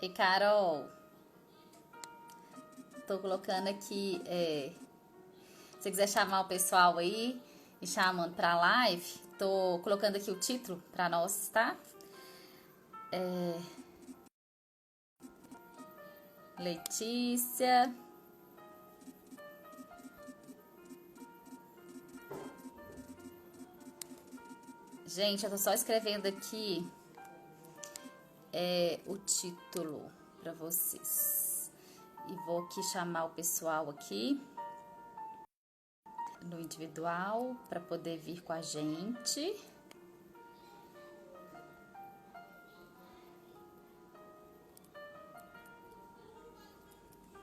E Carol, tô colocando aqui, se você quiser chamar o pessoal aí e chamando pra live, tô colocando aqui o título pra nós, tá? Letícia. Gente, eu tô só escrevendo aqui o título pra vocês. E vou aqui chamar o pessoal aqui no individual para poder vir com a gente.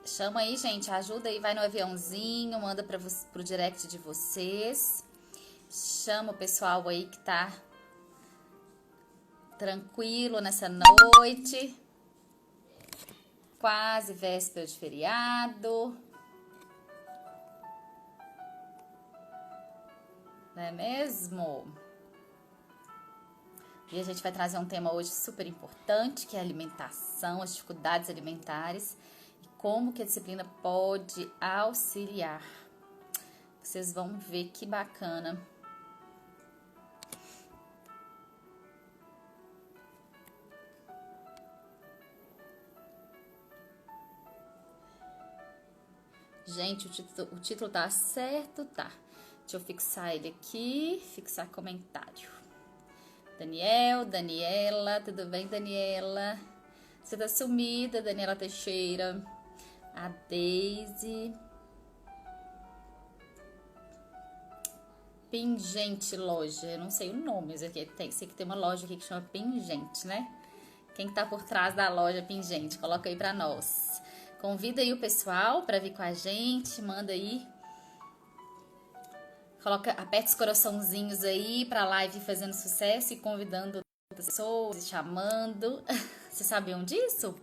Chama aí, gente, ajuda aí, vai no aviãozinho, manda pro direct de vocês. Chama o pessoal aí que tá tranquilo nessa noite. Quase véspera de feriado. Não é mesmo? E a gente vai trazer um tema hoje super importante, que é a alimentação, as dificuldades alimentares e como que a disciplina pode auxiliar. Vocês vão ver que bacana. Gente, o título tá certo? Tá. Deixa eu fixar ele aqui, fixar comentário. Daniel, Daniela, tudo bem, Daniela? Você tá sumida, Daniela Teixeira. A Deise. Pingente Loja, eu não sei o nome, mas aqui sei que tem uma loja aqui que chama Pingente, né? Quem tá por trás da loja Pingente? Coloca aí pra nós. Convida aí o pessoal pra vir com a gente, manda aí. Aperta os coraçãozinhos aí pra live fazendo sucesso e convidando outras pessoas e chamando. Vocês sabiam disso?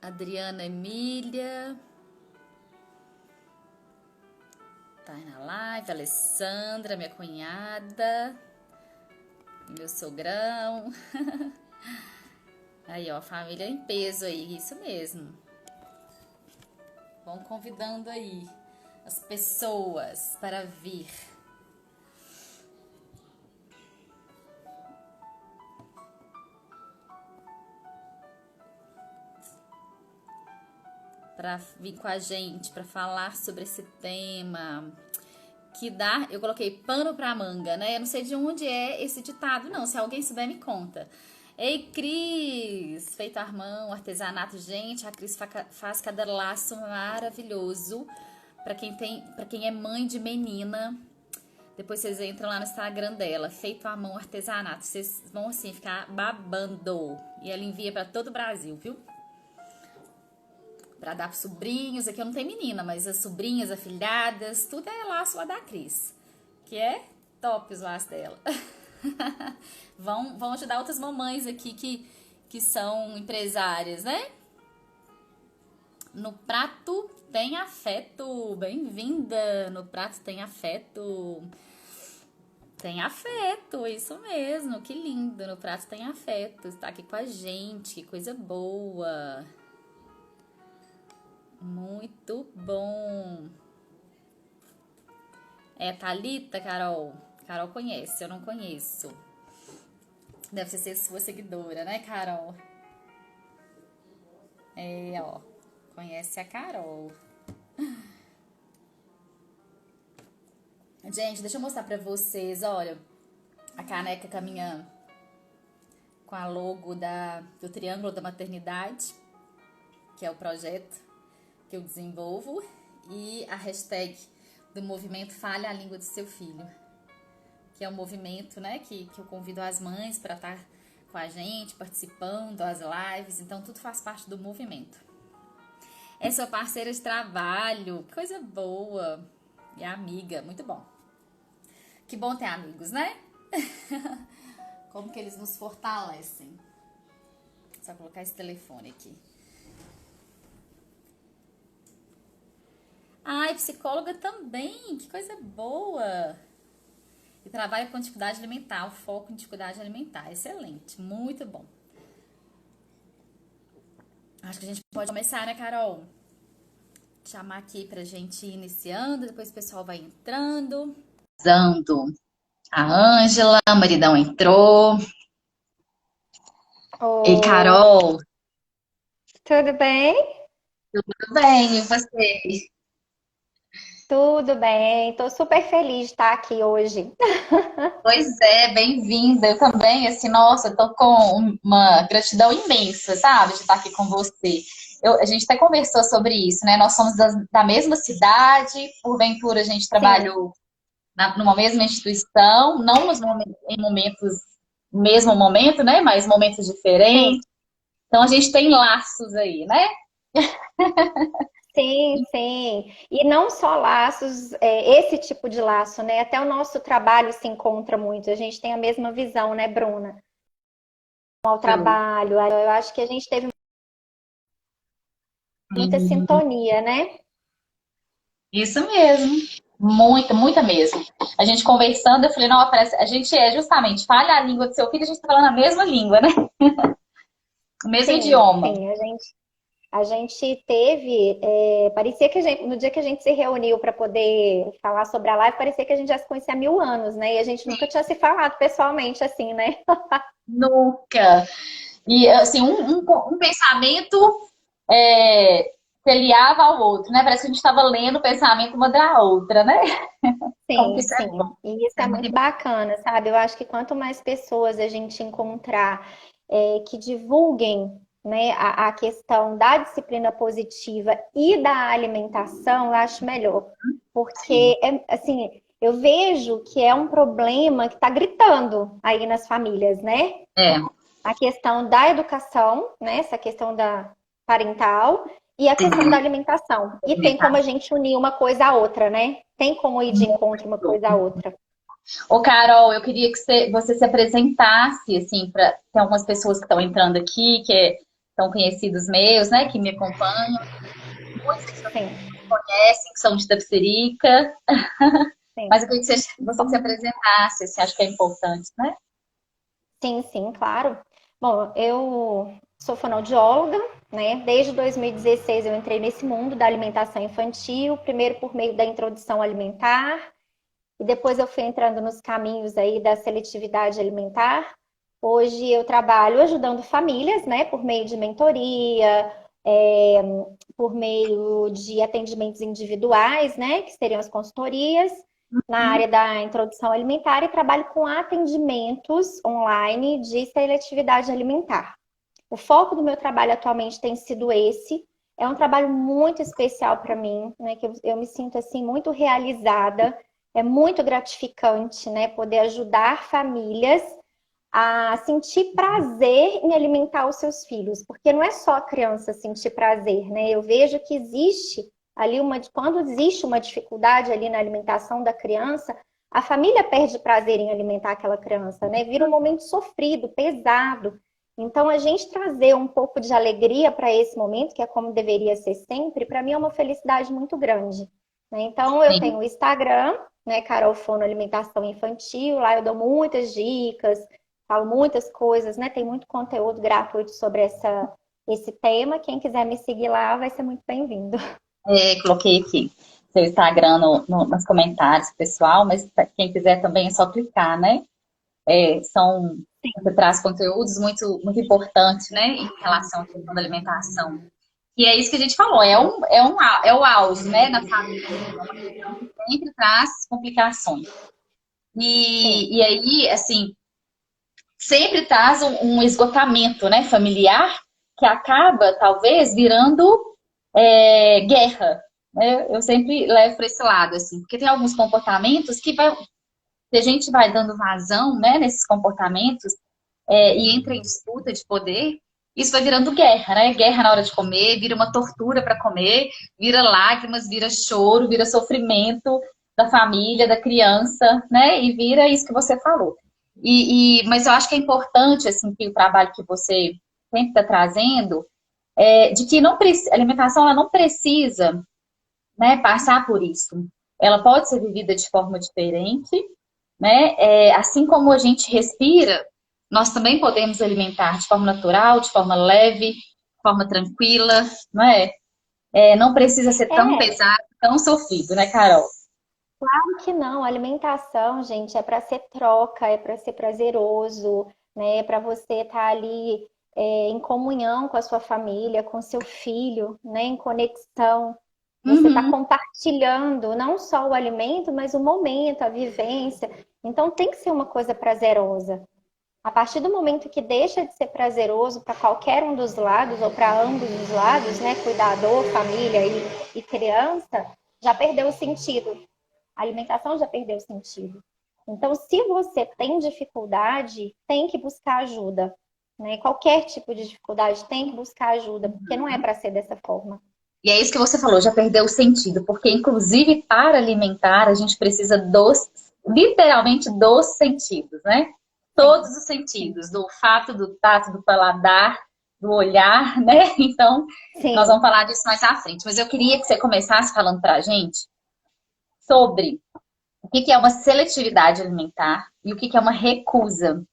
Adriana Emília. Tá aí na live. Alessandra, minha cunhada. Meu sogrão. Aí, ó, família em peso aí, isso mesmo. Vão convidando aí as pessoas para vir. Para vir com a gente, para falar sobre esse tema. Que dá, eu coloquei pano pra manga, né? Eu não sei de onde é esse ditado, não. Se alguém souber, me conta. Ei, Cris! Feito à mão, artesanato. Gente, a Cris faz cada laço maravilhoso. Pra quem é mãe de menina, depois vocês entram lá no Instagram dela. Feito à mão, artesanato. Vocês vão, assim, ficar babando. E ela envia pra todo o Brasil, viu? Pra dar pros sobrinhos. Aqui eu não tenho menina, mas as sobrinhas, afilhadas, tudo é laço lá da Cris. Que é top os laços dela. vão ajudar outras mamães aqui que são empresárias, né? No prato tem afeto. Bem-vinda! No prato tem afeto. Tem afeto, isso mesmo. Que lindo! No prato tem afeto. Está aqui com a gente, que coisa boa. Muito bom. É Thalita, Carol? Carol conhece, eu não conheço. Deve ser sua seguidora, né, Carol? É, ó. Conhece a Carol. Gente, deixa eu mostrar pra vocês, olha. A caneca com a logo do Triângulo da Maternidade, que é o projeto que eu desenvolvo. E a hashtag do movimento Fale a Língua do Seu Filho. Que é um movimento, né, que eu convido as mães para estar com a gente, participando das lives. Então, tudo faz parte do movimento. É sua parceira de trabalho, que coisa boa. E amiga, muito bom. Que bom ter amigos, né? Como que eles nos fortalecem. Só colocar esse telefone aqui. Ai, psicóloga também, que coisa boa. e trabalha com dificuldade alimentar, o foco em dificuldade alimentar. Excelente, muito bom. Acho que a gente pode começar, né, Carol? Chamar aqui pra gente ir iniciando, depois o pessoal vai entrando. Dando a Ângela, o maridão entrou. Ei, Oi, Carol, tudo bem? tudo bem? E você? Tudo bem, tô super feliz de estar aqui hoje. Pois é, bem-vinda. Eu também, assim, nossa, eu tô com uma gratidão imensa, sabe, de estar aqui com você. A gente até conversou sobre isso, né? Nós somos da mesma cidade, porventura a gente Sim, trabalhou numa mesma instituição, não em momentos, mesmo momento, né? Mas momentos sim, diferentes. Então a gente tem laços aí, né? sim. E não só laços, esse tipo de laço, né? Até o nosso trabalho se encontra muito. A gente tem a mesma visão, né, Bruna? Ao trabalho. Eu acho que a gente teve muita sintonia, né? Isso mesmo. Muita, muita mesmo. A gente conversando, eu falei, não, parece, a gente é justamente, fala a língua do seu filho, a gente tá falando a mesma língua, né? O mesmo Sim, idioma. sim. A gente teve, parecia que no dia que a gente se reuniu para poder falar sobre a live, parecia que a gente já se conhecia há 1000 anos, né? E a gente nunca tinha se falado pessoalmente assim, né? Nunca. E, assim, um pensamento é, se aliava ao outro, né? Parece que a gente estava lendo o pensamento uma da outra, né? Como que Sim, isso é bom, sim. E isso isso é é muito muito bacana, sabe? Eu acho que quanto mais pessoas a gente encontrar que divulguem, né, a questão da disciplina positiva e da alimentação, eu acho melhor. importante. Porque, assim, eu vejo que é um problema que está gritando aí nas famílias, né? É, A questão da educação, né? Essa questão da parental e a questão da alimentação. E tem como a gente unir uma coisa à outra, né? Tem como ir de encontro uma coisa à outra. Ô, Carol, eu queria que você se apresentasse, assim, para tem algumas pessoas que estão entrando aqui, são conhecidos meus, né, que me acompanham, muitos que Sim, conhecem, que são de Tapsirica, sim. mas eu queria que você se apresentasse, assim, acho que é importante, né? Sim, claro. Bom, eu sou fonoaudióloga, né? Desde 2016 eu entrei nesse mundo da alimentação infantil, primeiro por meio da introdução alimentar, e depois eu fui entrando nos caminhos aí da seletividade alimentar. Hoje eu trabalho ajudando famílias, né, por meio de mentoria, é, por meio de atendimentos individuais, né, que seriam as consultorias, na área da introdução alimentar e trabalho com atendimentos online de seletividade alimentar. O foco do meu trabalho atualmente tem sido esse. É um trabalho muito especial para mim, né? Que eu me sinto assim muito realizada. É muito gratificante, né? Poder ajudar famílias a sentir prazer em alimentar os seus filhos, porque não é só a criança sentir prazer, né? Eu vejo que existe ali quando existe uma dificuldade ali na alimentação da criança, a família perde prazer em alimentar aquela criança, né? Vira um momento sofrido, pesado. Então, a gente trazer um pouco de alegria para esse momento, que é como deveria ser sempre, para mim é uma felicidade muito grande, né? Então, eu tenho Sim. o Instagram, né, Carol Fono Alimentação Infantil, lá eu dou muitas dicas, falo muitas coisas, né? Tem muito conteúdo gratuito sobre esse tema. Quem quiser me seguir lá vai ser muito bem-vindo. Coloquei aqui seu Instagram nos comentários, pessoal, mas pra quem quiser também é só clicar, né? Você traz conteúdos muito, muito importantes, né, em relação à questão da alimentação. E é isso que a gente falou, é o auge, né, na família. É uma questão que sempre traz complicações. Sim, E aí, assim, sempre traz um esgotamento, né, familiar que acaba, talvez, virando guerra. Né? Eu sempre levo para esse lado, assim, porque tem alguns comportamentos se a gente vai dando vazão, né, nesses comportamentos, e entra em disputa de poder, isso vai virando guerra, né? Guerra na hora de comer, vira uma tortura para comer, vira lágrimas, vira choro, vira sofrimento da família, da criança, né? E vira isso que você falou. Mas eu acho que é importante, assim, que o trabalho que você sempre está trazendo, de que a alimentação ela não precisa, né, passar por isso. Ela pode ser vivida de forma diferente, né? Assim como a gente respira, nós também podemos alimentar de forma natural, de forma leve, de forma tranquila, não é? Não precisa ser tão É, pesado, tão sofrido, né, Carol? claro que não. A alimentação, gente, é para ser troca, é para ser prazeroso, né? É para você estar ali em comunhão com a sua família, com seu filho, né? Em conexão. Você está Uhum. compartilhando não só o alimento, mas o momento, a vivência. Então tem que ser uma coisa prazerosa. A partir do momento que deixa de ser prazeroso para qualquer um dos lados, ou para ambos os lados, né? Cuidador, família e criança, já perdeu o sentido. A alimentação já perdeu o sentido. Então, se você tem dificuldade, tem que buscar ajuda. Né? Qualquer tipo de dificuldade tem que buscar ajuda, porque não é para ser dessa forma. E é isso que você falou, já perdeu o sentido, porque inclusive para alimentar a gente precisa literalmente dos sentidos, né? Todos Sim, os sim. sentidos, do olfato, do tato, do paladar, do olhar, né? Então, nós Sim. vamos falar disso mais à frente. Mas eu queria que você começasse falando para a gente sobre o que é uma seletividade alimentar e o que é uma recusa.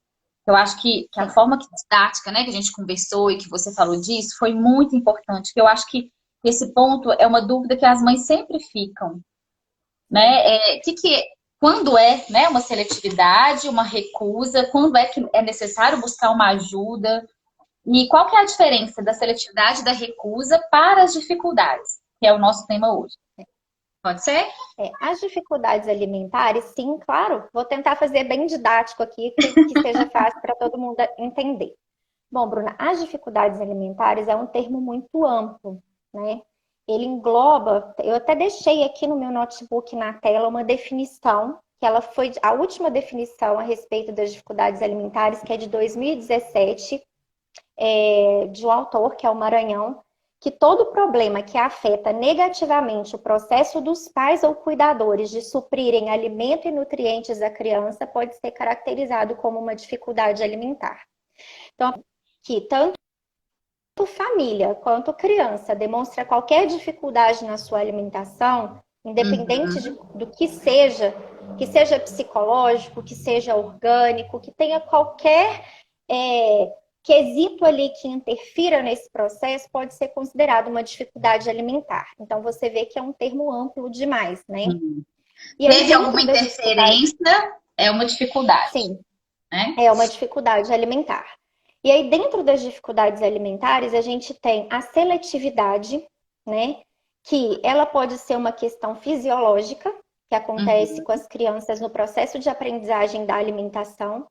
Eu acho que a Sim. forma didática, né, que a gente conversou e que você falou disso foi muito importante, porque eu acho que esse ponto é uma dúvida que as mães sempre ficam, Sim. né? Quando é, né, uma seletividade, uma recusa, quando é que é necessário buscar uma ajuda e qual que é a diferença da seletividade e da recusa para as dificuldades, que é o nosso tema hoje. Pode ser? As dificuldades alimentares, sim, claro. Vou tentar fazer bem didático aqui, que seja fácil para todo mundo entender. Bom, Bruna, as dificuldades alimentares é um termo muito amplo, né? Ele engloba, eu até deixei aqui no meu notebook na tela uma definição, que ela foi a última definição a respeito das dificuldades alimentares, que é de 2017, de um autor, que é o Maranhão, que todo problema que afeta negativamente o processo dos pais ou cuidadores de suprirem alimento e nutrientes à criança pode ser caracterizado como uma dificuldade alimentar. Então, que tanto família quanto criança demonstra qualquer dificuldade na sua alimentação, independente Uhum. do que seja psicológico, que seja orgânico, que tenha qualquer quesito ali que interfira nesse processo, pode ser considerado uma dificuldade alimentar. Então, você vê que é um termo amplo demais, né? E aí, Teve alguma dentro das dificuldades, interferência, é uma dificuldade, sim, né? é uma dificuldade alimentar. E aí, dentro das dificuldades alimentares, a gente tem a seletividade, né? Que ela pode ser uma questão fisiológica, que acontece Uhum. com as crianças no processo de aprendizagem da alimentação.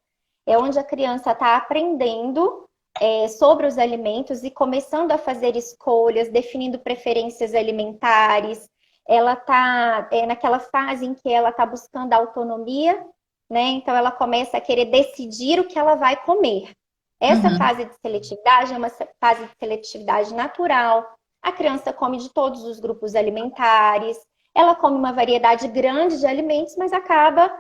É onde a criança está aprendendo sobre os alimentos e começando a fazer escolhas, definindo preferências alimentares. Ela está naquela fase em que ela está buscando autonomia, né? Então ela começa a querer decidir o que ela vai comer. Essa Uhum. fase de seletividade é uma fase de seletividade natural. A criança come de todos os grupos alimentares, ela come uma variedade grande de alimentos, mas acaba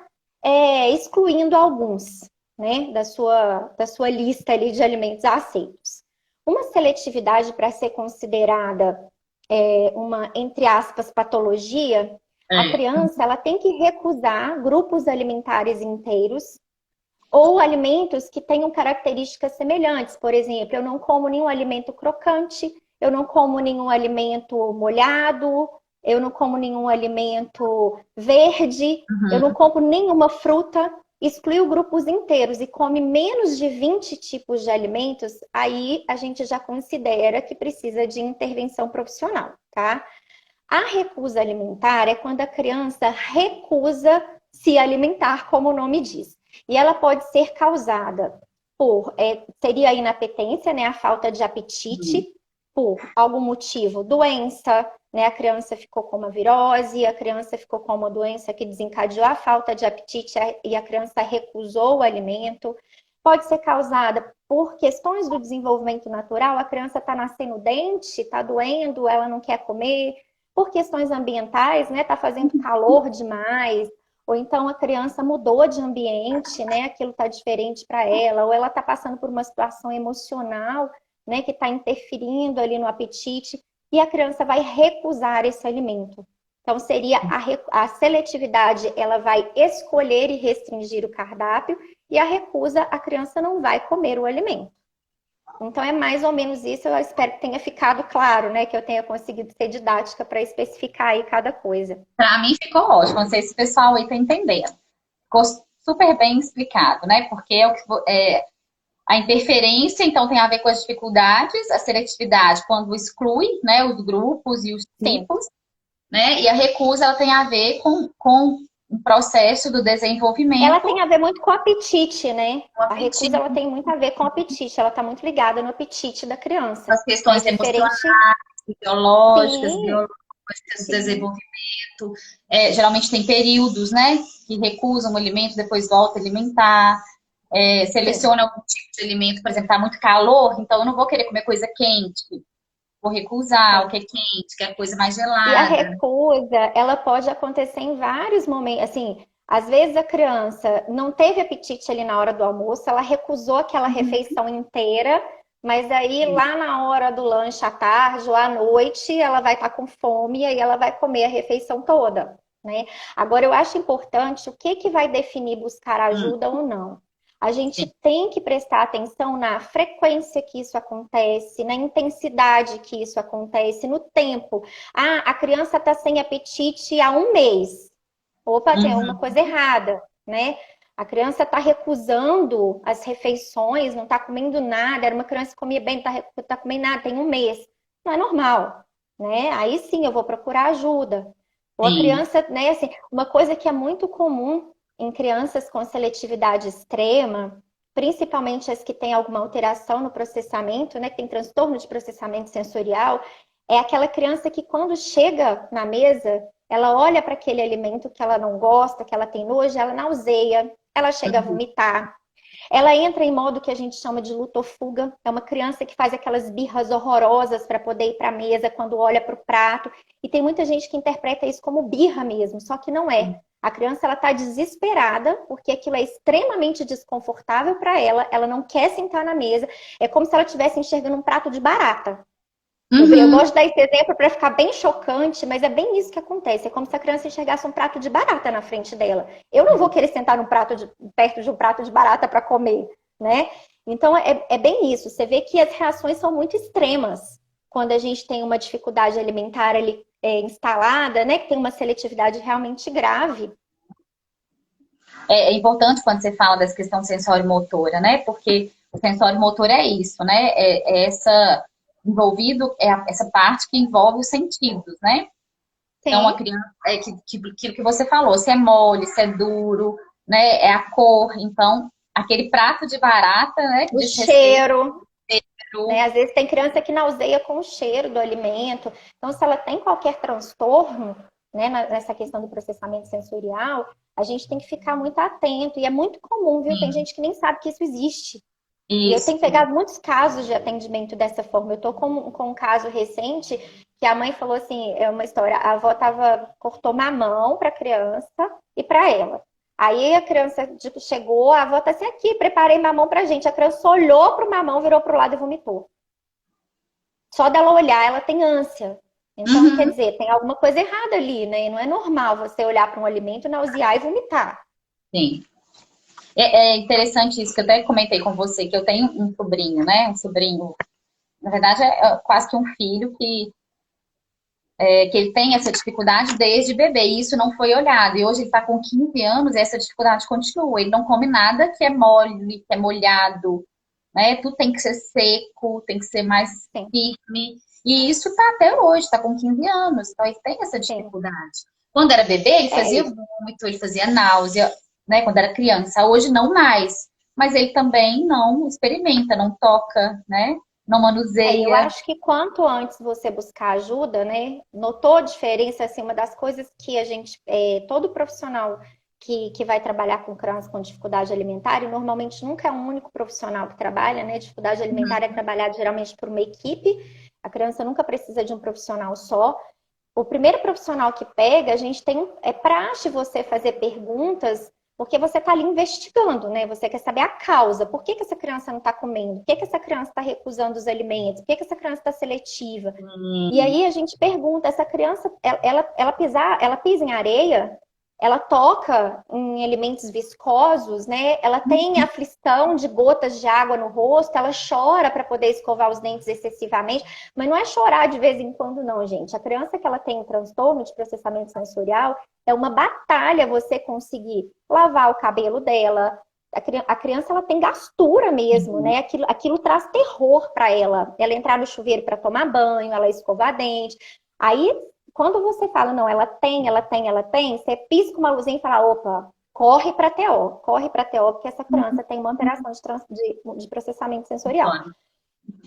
excluindo alguns, né, da sua lista ali de alimentos aceitos. Uma seletividade para ser considerada uma, entre aspas, patologia, a É. criança ela tem que recusar grupos alimentares inteiros ou alimentos que tenham características semelhantes. Por exemplo, eu não como nenhum alimento crocante, eu não como nenhum alimento molhado, eu não como nenhum alimento verde, eu não Uhum. como nenhuma fruta. Excluiu grupos inteiros e come menos de 20 tipos de alimentos, aí a gente já considera que precisa de intervenção profissional, tá? A recusa alimentar é quando a criança recusa se alimentar, como o nome diz. E ela pode ser causada seria a inapetência, né, a falta de Uhum. apetite, por algum motivo, doença, né, a criança ficou com uma virose, a criança ficou com uma doença que desencadeou a falta de apetite e a criança recusou o alimento. Pode ser causada por questões do desenvolvimento natural, a criança está nascendo dente, está doendo, ela não quer comer, por questões ambientais, né? Tá fazendo calor demais, ou então a criança mudou de ambiente, né? Aquilo tá diferente para ela, ou ela tá passando por uma situação emocional, né? Que está interferindo ali no apetite, e a criança vai recusar esse alimento. Então, seria a seletividade, ela vai escolher e restringir o cardápio, e a recusa, a criança não vai comer o alimento. Então, é mais ou menos isso. Eu espero que tenha ficado claro, né? Que eu tenha conseguido ser didática para especificar aí cada coisa. Para mim ficou ótimo, não sei se o pessoal aí tá entendendo. Ficou super bem explicado, né? Porque a interferência, então, tem a ver com as dificuldades, a seletividade, quando exclui, né, os grupos e os Sim. tipos, né? E a recusa, ela tem a ver com o processo do Ela desenvolvimento, tem a ver muito com o apetite, né? o A recusa, apetite, ela tem muito a ver com o apetite. Ela está muito ligada no apetite da criança. as É questões emocionais, diferente. biológicas, Sim, do sim. desenvolvimento. Geralmente tem períodos, né, que recusam o alimento, depois volta a alimentar. Sim. Seleciona algum tipo de alimento, por exemplo, tá muito calor, então eu não vou querer comer coisa quente. Vou recusar o Sim. que é quente, que é coisa mais E a gelada. recusa, ela pode acontecer em vários momentos. Assim, às vezes a criança não teve apetite ali na hora do almoço, ela recusou aquela refeição inteira, mas aí lá na hora do lanche à tarde ou à noite, ela vai estar com fome e aí ela vai comer a refeição toda, né? Agora, eu acho importante o que que vai definir buscar Hum, ajuda ou não. A gente sim. tem que prestar atenção na frequência que isso acontece, na intensidade que isso acontece, no tempo. Ah, a criança está sem apetite há um mês. Opa, tem alguma Uhum, coisa errada, né? A criança está recusando as refeições, não está comendo nada. Era uma criança que comia bem, não está comendo nada, tem um mês. Não é normal, né? Aí sim eu vou procurar ajuda. Ou a sim. criança, né, assim, uma coisa que é muito comum em crianças com seletividade extrema, principalmente as que têm alguma alteração no processamento, né, que tem transtorno de processamento sensorial, é aquela criança que quando chega na mesa, ela olha para aquele alimento que ela não gosta, que ela tem nojo, ela nauseia, ela chega a Uhum, vomitar. Ela entra em modo que a gente chama de luta ou fuga. É uma criança que faz aquelas birras horrorosas para poder ir para a mesa quando olha para o prato. E tem muita gente que interpreta isso como birra mesmo, só que não é. A criança ela está desesperada porque aquilo é extremamente desconfortável para ela. Ela não quer sentar na mesa. É como se ela estivesse enxergando um prato de barata. Eu uhum, gosto de dar esse exemplo para ficar bem chocante, mas é bem isso que acontece. É como se a criança enxergasse um prato de barata na frente dela. Eu não vou querer sentar perto de um prato de barata para comer, né? Então é bem isso. Você vê que as reações são muito extremas quando a gente tem uma dificuldade alimentar ali instalada, né? Que tem uma seletividade realmente grave. é importante quando você fala dessa questão sensório-motora, né? Porque o sensório-motor é isso, né? Essa parte que envolve os sentidos, né? Então, a Sim, criança, aquilo que você falou, se é mole, se é duro, né? É a cor. Então, aquele prato de barata, né? Que o diz respeito cheiro. Né? ao Às vezes tem criança que nauseia com o cheiro do alimento. Então, se ela tem qualquer transtorno, né, nessa questão do processamento sensorial, a gente tem que ficar muito atento. E é muito comum, viu? Tem gente que nem sabe que isso existe. E eu isso. tenho pegado muitos casos de atendimento dessa forma. Eu estou com um caso recente que a mãe falou assim, é uma história, a avó cortou mamão para a criança e para ela. Aí a criança tipo, chegou, a avó tá assim, aqui, preparei mamão pra gente. A criança olhou pro mamão, virou pro lado e vomitou. Só dela olhar, ela tem ânsia. Então, quer Uhum, dizer, tem alguma coisa errada ali, né? Não é normal você olhar para um alimento, nausear e vomitar. sim. É interessante isso que eu até comentei com você, que eu tenho um sobrinho, né? Um sobrinho, na verdade, é quase que um filho que ele tem essa dificuldade desde bebê, e isso não foi olhado. E hoje ele está com 15 anos e essa dificuldade continua. Ele não come nada que é mole, que é molhado, né? Tudo tem que ser seco, tem que ser mais Sim, firme. E isso está até hoje, está com 15 anos, então ele tem essa sim. dificuldade. Quando era bebê, ele fazia É, vômito, ele fazia náusea, né? Quando era criança. Hoje não mais. Mas ele também não experimenta, não toca, né? Não eu manuseia. acho que quanto antes você buscar ajuda, né? Notou diferença, assim, uma das coisas que a gente, todo profissional que vai trabalhar com crianças com dificuldade alimentar, e normalmente nunca é um único profissional que trabalha, né? Dificuldade alimentar é trabalhada geralmente por uma equipe, a criança nunca precisa de um profissional só. O primeiro profissional que pega, a gente tem, é praxe você fazer perguntas Porque você está ali investigando, né? Você quer saber a causa. Por que que essa criança não está comendo? Por que que essa criança está recusando os alimentos? Por que que essa criança está seletiva? E aí a gente pergunta, essa criança, ela pisa em areia? Ela toca em elementos viscosos, né? Ela tem aflição de gotas de água no rosto, ela chora para poder escovar os dentes excessivamente, mas não é chorar de vez em quando, não, gente. A criança que ela tem um transtorno de processamento sensorial, é uma batalha você conseguir lavar o cabelo dela. A criança ela tem gastura mesmo, né? Aquilo traz terror para ela. Ela entrar no chuveiro para tomar banho, ela escovar dente. Aí quando você fala, não, ela tem, você pisca uma luzinha e fala, opa, corre para TO, porque essa criança tem uma alteração de processamento sensorial.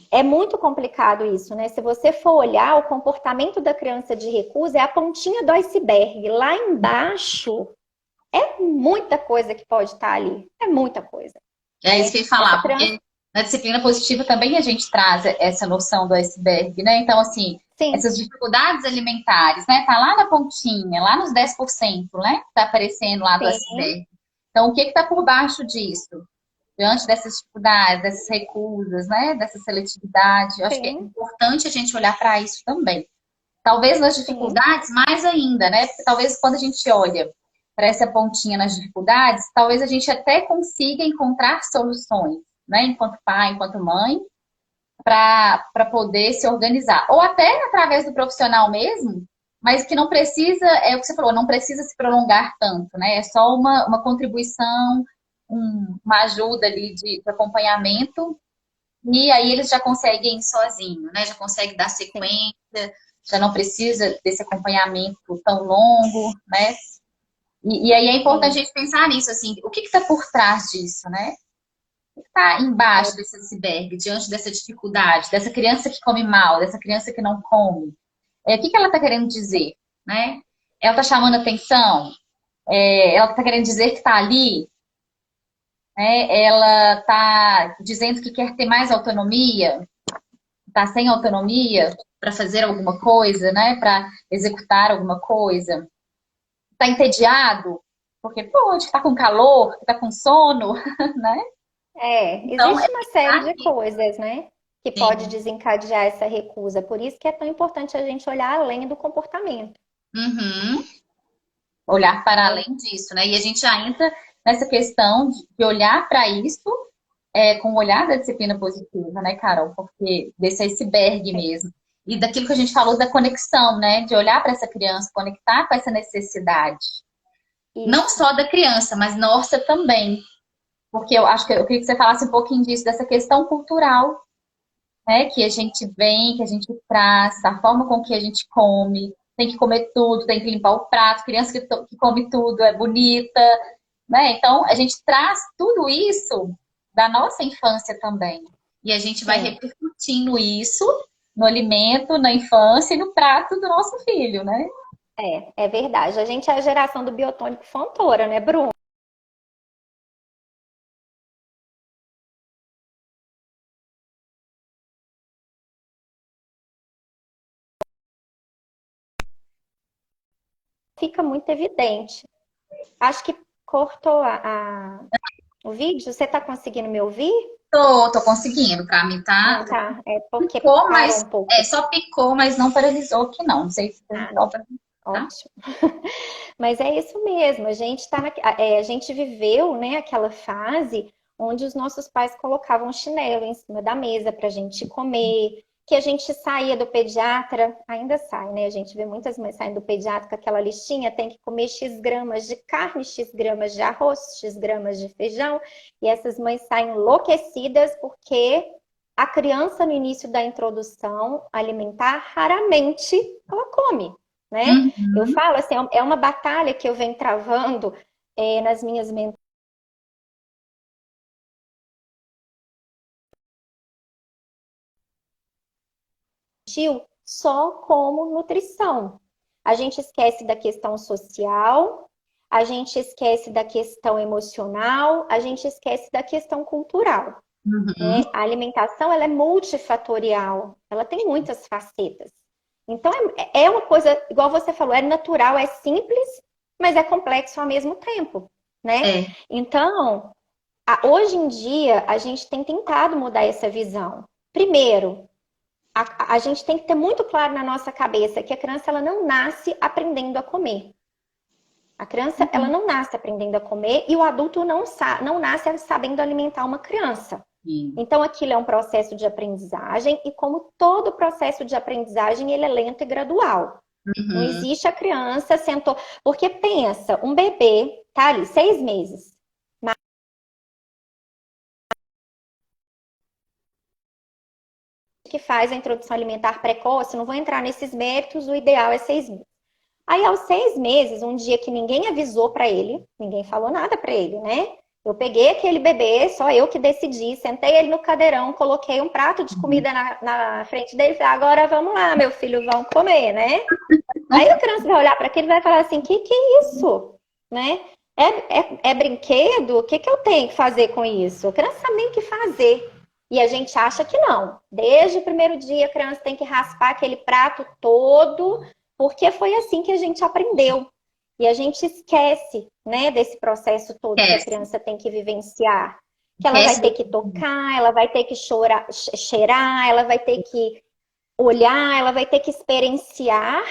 É muito complicado isso, né? Se você for olhar, o comportamento da criança de recusa é a pontinha do iceberg. Lá embaixo, é muita coisa que pode estar ali. É muita coisa. É isso que eu ia falar, porque na disciplina positiva também a gente traz essa noção do iceberg, né? Então, assim, Sim. essas dificuldades alimentares, né? Tá lá na pontinha, lá nos 10%, né? Tá aparecendo lá do iceberg. Então, o que que tá por baixo disso? Diante dessas dificuldades, dessas recusas, né? Dessa seletividade, eu acho que é importante a gente olhar para isso também. Talvez nas dificuldades, mais ainda, né? Porque talvez quando a gente olha para essa pontinha nas dificuldades, talvez a gente até consiga encontrar soluções, né? Enquanto pai, enquanto mãe, para poder se organizar. Ou até através do profissional mesmo, mas que não precisa, é o que você falou, não precisa se prolongar tanto, né? É só uma contribuição, uma ajuda ali de acompanhamento, e aí eles já conseguem ir sozinho, né? Já conseguem dar sequência, já não precisa desse acompanhamento tão longo, né? E aí é importante a gente pensar nisso, assim, o que está por trás disso, né? O que está embaixo desse iceberg, diante dessa dificuldade, dessa criança que come mal, dessa criança que não come? O que ela está querendo dizer, né? Ela está chamando atenção? Ela está querendo dizer que está ali? Né? Ela está dizendo que quer ter mais autonomia? Está sem autonomia para fazer alguma coisa, né? Para executar alguma coisa? Está entediado? Porque, pode está com calor, está com sono, né? Então, Existe uma série de coisas, né? Que pode desencadear essa recusa. Por isso que é tão importante a gente olhar além do comportamento. Uhum. Olhar para além disso, né? E a gente já entra nessa questão de olhar para isso com o olhar da disciplina positiva, né, Carol? Porque desse iceberg mesmo. E daquilo que a gente falou da conexão, né? De olhar para essa criança, conectar com essa necessidade. Isso. Não só da criança, mas nossa também. Porque eu acho que eu queria que você falasse um pouquinho disso, dessa questão cultural, né? Que a gente vem, que a gente traz, a forma com que a gente come, tem que comer tudo, tem que limpar o prato, criança que come tudo é bonita, né? Então, a gente traz tudo isso da nossa infância também. E a gente vai repercutindo isso no alimento, na infância e no prato do nosso filho, né? É verdade. A gente é a geração do biotônico Fontoura, né, Bruno? Fica muito evidente. Acho que cortou o vídeo. Você está conseguindo me ouvir? Tô conseguindo. Pra mim tá. Tá. É porque Picou, parou mas um pouco. só picou, mas não paralisou aqui não. Não sei se Não. Ótimo. Mas é isso mesmo. A gente a gente viveu, né, aquela fase onde os nossos pais colocavam chinelo em cima da mesa para a gente comer, que a gente saía do pediatra, ainda sai, né? A gente vê muitas mães saindo do pediatra com aquela listinha, tem que comer X gramas de carne, X gramas de arroz, X gramas de feijão, e essas mães saem enlouquecidas porque a criança no início da introdução alimentar raramente ela come, né? Eu falo assim, é uma batalha que eu venho travando nas minhas mentorias. Só como nutrição. A gente esquece da questão social, a gente esquece da questão emocional, a gente esquece da questão cultural. Né? A alimentação ela é multifatorial, ela tem muitas facetas. Então é uma coisa, igual você falou, é natural, é simples, mas é complexo ao mesmo tempo. né? É. Então, hoje em dia, a gente tem tentado mudar essa visão. Primeiro, a gente tem que ter muito claro na nossa cabeça que a criança ela não nasce aprendendo a comer. A criança ela Uhum. não nasce aprendendo a comer e o adulto não nasce sabendo alimentar uma criança. Sim. Então, aquilo é um processo de aprendizagem e como todo processo de aprendizagem, ele é lento e gradual. Não Uhum. existe a criança sentou... Porque pensa, um bebê tá ali 6 meses. Que faz a introdução alimentar precoce, não vou entrar nesses méritos, o ideal é 6 meses. Aí, aos 6 meses, um dia que ninguém avisou para ele, ninguém falou nada para ele, né? Eu peguei aquele bebê, só eu que decidi, sentei ele no cadeirão, coloquei um prato de Uhum. comida na frente dele e falei, agora vamos lá, meu filho, vamos comer, né? Aí a criança vai olhar para aquele e vai falar assim, que é isso? Né? É brinquedo? O que eu tenho que fazer com isso? A criança sabe nem o que fazer. E a gente acha que não. Desde o primeiro dia, a criança tem que raspar aquele prato todo, porque foi assim que a gente aprendeu. E a gente esquece, né, desse processo todo que a Esquece. criança tem que vivenciar. Que ela vai Esquece ter que tocar, ela vai ter que chorar, cheirar, ela vai ter que olhar, ela vai ter que experienciar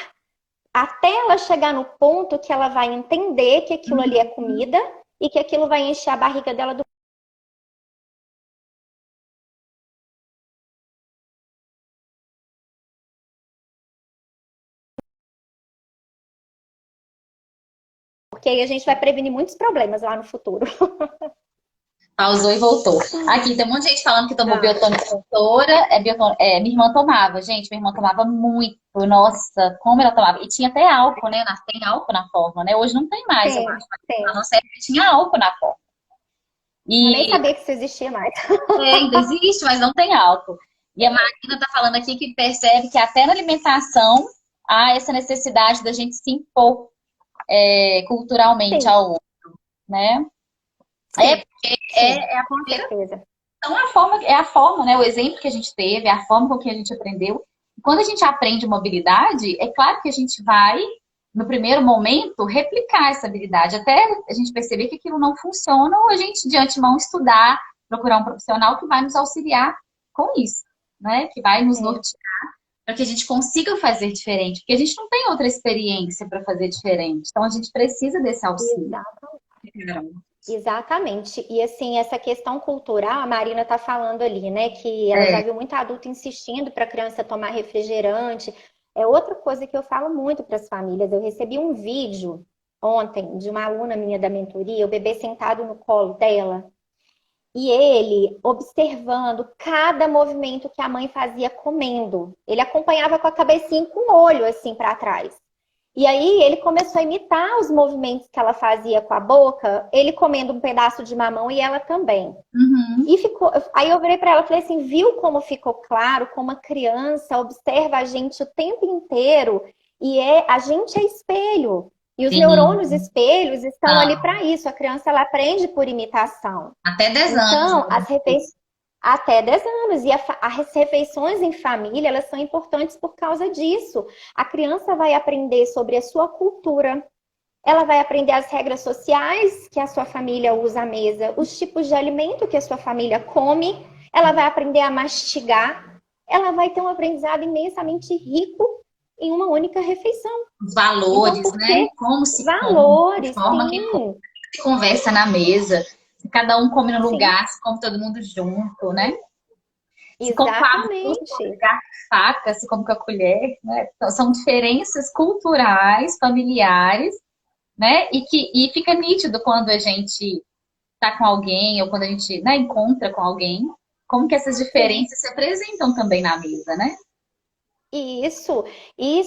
até ela chegar no ponto que ela vai entender que aquilo ali é comida e que aquilo vai encher a barriga dela do... Porque aí a gente vai prevenir muitos problemas lá no futuro. Pausou e voltou. Aqui tem um monte de gente falando que tomou Ah, biotônico doutora. Minha irmã tomava, gente, minha irmã tomava muito. Nossa, como ela tomava. E tinha até álcool, né? Tem álcool na fórmula, né? Hoje não tem mais, eu tem, acho. Mas na tem. nossa época tinha álcool na fórmula. Eu nem E sabia que isso existia mais. ainda existe, mas não tem álcool. E a Marina tá falando aqui que percebe que até na alimentação há essa necessidade da gente se impor culturalmente Sim, ao outro, né? É, sim, sim, é a com certeza. Então, a forma, né? O exemplo que a gente teve, a forma com que a gente aprendeu. Quando a gente aprende uma habilidade, é claro que a gente vai, no primeiro momento, replicar essa habilidade, até a gente perceber que aquilo não funciona, ou a gente, de antemão, estudar, procurar um profissional que vai nos auxiliar com isso, né? Que vai nos É, nortear para que a gente consiga fazer diferente, porque a gente não tem outra experiência para fazer diferente. Então, a gente precisa desse auxílio. exato. Exatamente. E assim, essa questão cultural, a Marina está falando ali, né, que ela já É, viu muito adulto insistindo para a criança tomar refrigerante. É outra coisa que eu falo muito para as famílias. Eu recebi um vídeo ontem de uma aluna minha da mentoria, o bebê sentado no colo dela, e ele observando cada movimento que a mãe fazia comendo. Ele acompanhava com a cabecinha e com o olho assim para trás. E aí ele começou a imitar os movimentos que ela fazia com a boca, ele comendo um pedaço de mamão e ela também. uhum, E ficou, aí eu virei para ela e falei assim, viu como ficou claro como a criança observa a gente o tempo inteiro e a gente é espelho. E os neurônios sim. espelhos estão ali Então, para isso. A criança ela aprende por imitação. até 10 anos, Então, né? até 10 anos. E as refeições em família, elas são importantes por causa disso. A criança vai aprender sobre a sua cultura, ela vai aprender as regras sociais que a sua família usa à mesa, os tipos de alimento que a sua família come, ela vai aprender a mastigar, ela vai ter um aprendizado imensamente rico em uma única refeição. Os Então, valores, por né? que Como se come, a valores? forma que Sim, se conversa na mesa, se cada um come no sim, lugar, se come todo mundo junto, né? Se come com a mão, se come com exatamente. garfo e faca, se come com a colher, né? Então, são diferenças culturais, familiares, né? E fica nítido quando a gente está com alguém ou quando a gente, né, encontra com alguém, como que essas Sim. diferenças se apresentam também na mesa, né? E isso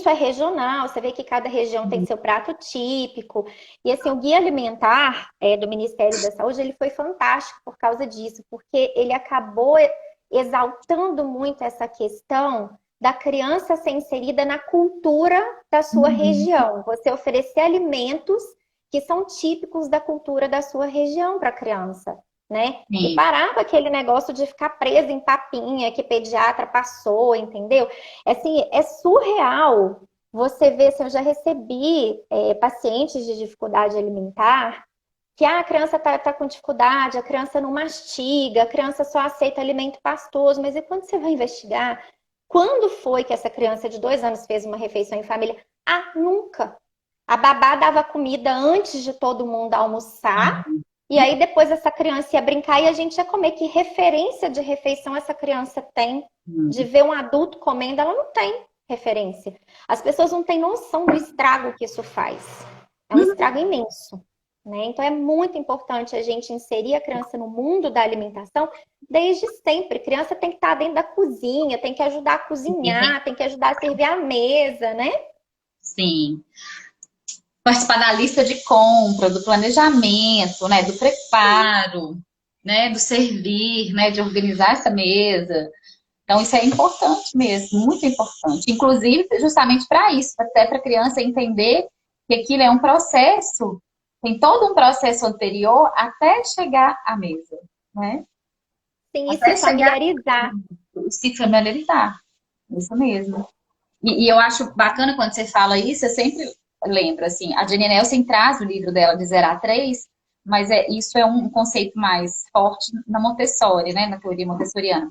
é regional. Você vê que cada região tem seu prato típico. E assim, o guia alimentar do Ministério da Saúde, ele foi fantástico por causa disso, porque ele acabou exaltando muito essa questão da criança ser inserida na cultura da sua Uhum. região. Você oferecer alimentos que são típicos da cultura da sua região para a criança, né? E Sim. parar com aquele negócio de ficar preso em papinha que pediatra passou, entendeu? Assim, é surreal você ver, assim, eu já recebi pacientes de dificuldade alimentar que a criança tá com dificuldade, a criança não mastiga, a criança só aceita alimento pastoso, mas e quando você vai investigar, quando foi que essa criança de 2 anos fez uma refeição em família? Ah, nunca. A babá dava comida antes de todo mundo almoçar, e aí depois essa criança ia brincar e a gente ia comer. Que referência de refeição essa criança tem? De ver um adulto comendo, ela não tem referência. As pessoas não têm noção do estrago que isso faz. É um estrago imenso, né? Então é muito importante a gente inserir a criança no mundo da alimentação desde sempre. A criança tem que estar dentro da cozinha, tem que ajudar a cozinhar, tem que ajudar a servir a mesa, né? Sim. Participar da lista de compra, do planejamento, né, do preparo, né, do servir, né, de organizar essa mesa. Então, isso é importante mesmo, muito importante. Inclusive, justamente para isso, até para a criança entender que aquilo é um processo, tem todo um processo anterior até chegar à mesa, né? Sim, e se Até chegar familiarizar. e se familiarizar, isso mesmo. E eu acho bacana quando você fala isso, eu sempre lembro, assim, a Jenny Nelson traz o livro dela de 0 a 3, mas isso é um conceito mais forte na Montessori, né, na teoria montessoriana.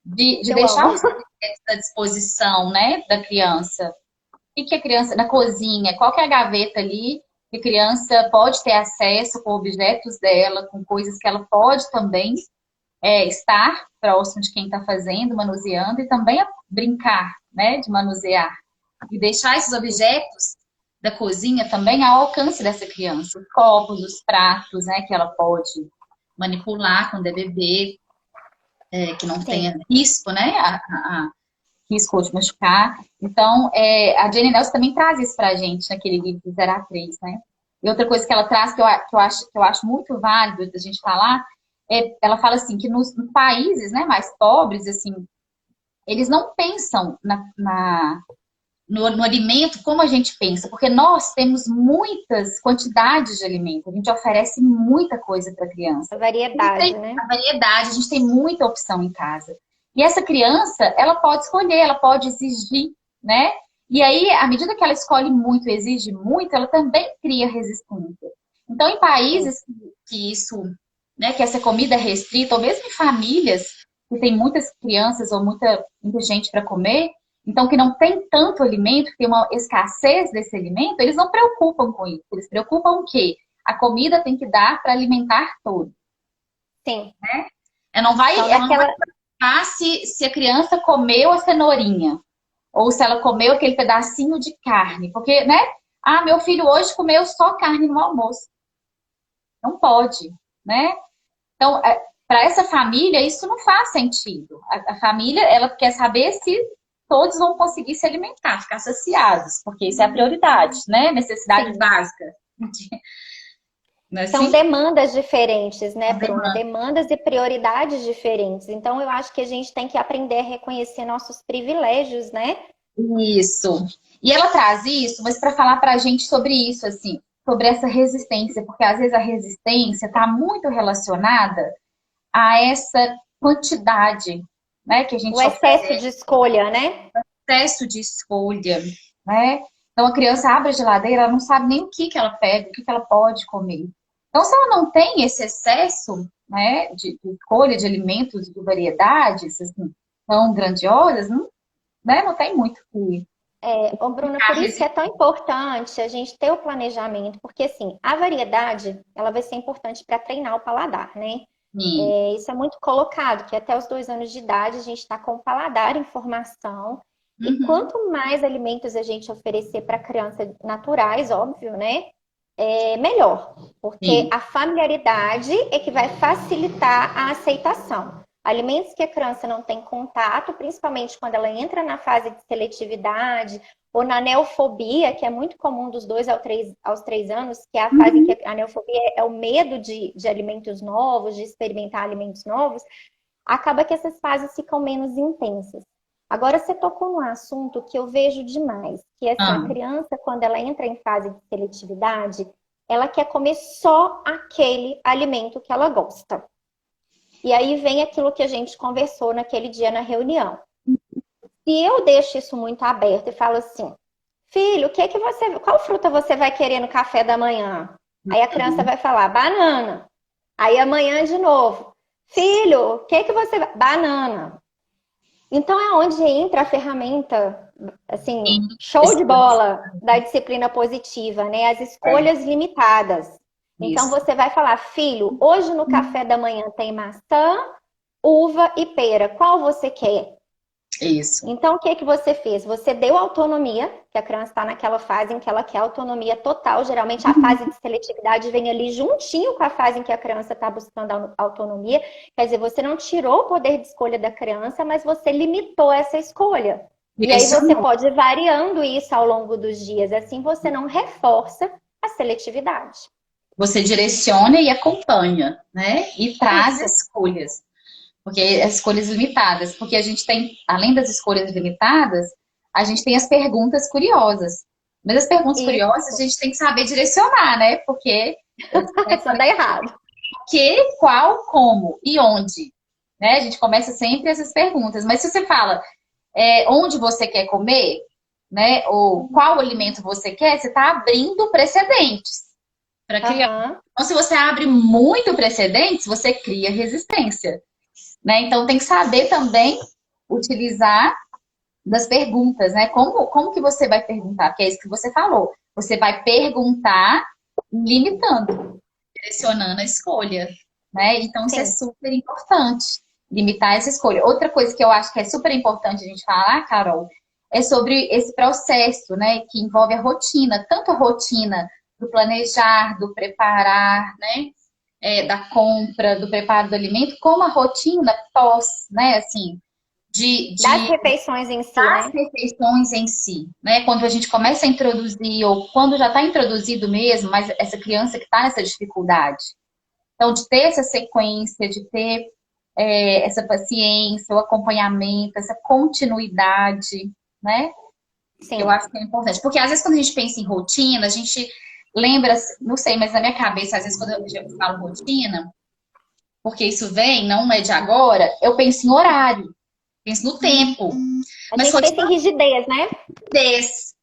De Eu deixar amo. os objetos à disposição, né, da criança. O que a criança, na cozinha, qual que é a gaveta ali que a criança pode ter acesso com objetos dela, com coisas que ela pode também estar próximo de quem está fazendo, manuseando, e também brincar, né, de manusear. E deixar esses objetos da cozinha também ao alcance dessa criança. Os copos, os pratos, né, que ela pode manipular quando é bebê, que não tenha Sim. risco, né, risco de machucar. Então, a Jenny Nelson também traz isso pra gente naquele livro de 0 a 3, né? E outra coisa que ela traz que eu acho muito válido da gente falar, ela fala assim, que nos países, né, mais pobres, assim, eles não pensam no alimento como a gente pensa, porque nós temos muitas quantidades de alimento, a gente oferece muita coisa para a A criança. variedade, né? A variedade, a gente tem muita opção em casa. E essa criança, ela pode escolher, ela pode exigir, né? E aí, à medida que ela escolhe muito, exige muito, ela também cria resistência. Então, em Sim. países que isso, né, que essa comida é restrita, ou mesmo em famílias que tem muitas crianças ou muita gente para comer, então que não tem tanto alimento, que tem uma escassez desse alimento, eles não preocupam com isso. Eles preocupam o quê? A comida tem que dar para alimentar todos. Sim. Então, Ela não vai naquela. preocupar se a criança comeu a cenourinha ou se ela comeu aquele pedacinho de carne, porque, né? Ah, meu filho hoje comeu só carne no almoço. Não pode, né? Então, para essa família, isso não faz sentido. A família, ela quer saber se todos vão conseguir se alimentar, ficar saciados, porque isso é a prioridade, né? Necessidade Sim. básica. Não é São assim? demandas diferentes, né, Bruna? Demandas e prioridades diferentes. Então, eu acho que a gente tem que aprender a reconhecer nossos privilégios, né? Isso. E ela traz isso, mas para falar para a gente sobre isso, assim, sobre essa resistência, porque às vezes a resistência está muito relacionada a essa quantidade, né, que a O gente excesso oferece, de escolha, né? excesso de escolha, né? Então a criança abre a geladeira, ela não sabe nem o que ela pega, o que ela pode comer. Então, se ela não tem esse excesso, né, de escolha de alimentos, de variedades, assim, tão grandiosas, não, né, não tem muito o que Ô, Bruna, por isso que é resistir. tão importante a gente ter o planejamento, porque assim, a variedade, ela vai ser importante para treinar o paladar, né? Isso é muito colocado, que até os 2 anos de idade a gente está com o paladar em formação, e Uhum. quanto mais alimentos a gente oferecer para crianças naturais, óbvio, né? Melhor, porque Sim. a familiaridade é que vai facilitar a aceitação. Alimentos que a criança não tem contato, principalmente quando ela entra na fase de seletividade ou na neofobia, que é muito comum dos 2 aos 3 anos, que é a fase em Uhum. que a neofobia é o medo de alimentos novos, de experimentar alimentos novos, acaba que essas fases ficam menos intensas. Agora você tocou num assunto que eu vejo demais, que é assim, a Ah, criança, quando ela entra em fase de seletividade, ela quer comer só aquele alimento que ela gosta. E aí vem aquilo que a gente conversou naquele dia na reunião. Se eu deixo isso muito aberto e falo assim, filho, qual fruta você vai querer no café da manhã? Aí a criança vai falar, banana. Aí amanhã de novo, filho, o que que você vai? Banana. Então é onde entra a ferramenta, assim, Sim, show de escolhas. bola da disciplina positiva, né? As É, escolhas limitadas. Então isso, você vai falar, filho, hoje no café da manhã tem maçã, uva e pera. Qual você quer? isso. Então, o que que você fez? Você deu autonomia, que a criança está naquela fase em que ela quer autonomia total. Geralmente, a fase de seletividade vem ali juntinho com a fase em que a criança está buscando autonomia. Quer dizer, você não tirou o poder de escolha da criança, mas você limitou essa escolha. E aí você Direcionou. pode ir variando isso ao longo dos dias. Assim, você não reforça a seletividade. Você direciona e acompanha, né? E traz Isso, escolhas. Porque as escolhas limitadas, porque a gente tem, além das escolhas limitadas, a gente tem as perguntas curiosas. Mas as perguntas curiosas a isso. gente tem que saber direcionar, né? Porque vai Só saber dá errado. o que, qual, como e onde. Né? A gente começa sempre essas perguntas. Mas se você fala onde você quer comer, né? Ou qual alimento você quer, você está abrindo precedentes para criar. Aham, Então, se você abre muito precedentes, você cria resistência. Né? Então tem que saber também utilizar das perguntas, né? Como que você vai perguntar? Porque é isso que você falou. Você vai perguntar limitando, direcionando a escolha, né? Então isso é sim. super importante, limitar essa escolha. Outra coisa que eu acho que é super importante a gente falar, Carol, é sobre esse processo, né? Que envolve a rotina, tanto a rotina do planejar, do preparar, né? Da compra, do preparo do alimento, como a rotina pós, né, assim, Das de refeições em si, das né? refeições em si, né? Quando a gente começa a introduzir, ou quando já está introduzido mesmo, mas essa criança que está nessa dificuldade. Então, de ter essa sequência, de ter essa paciência, o acompanhamento, essa continuidade, né? Eu Sim. acho que é importante. Porque às vezes quando a gente pensa em rotina, a gente lembra, não sei, mas na minha cabeça, às vezes quando eu falo rotina, porque isso vem, não é de agora, eu penso em horário, penso no tempo. A Mas gente pensa em rotina rigidez, né? é rigidez.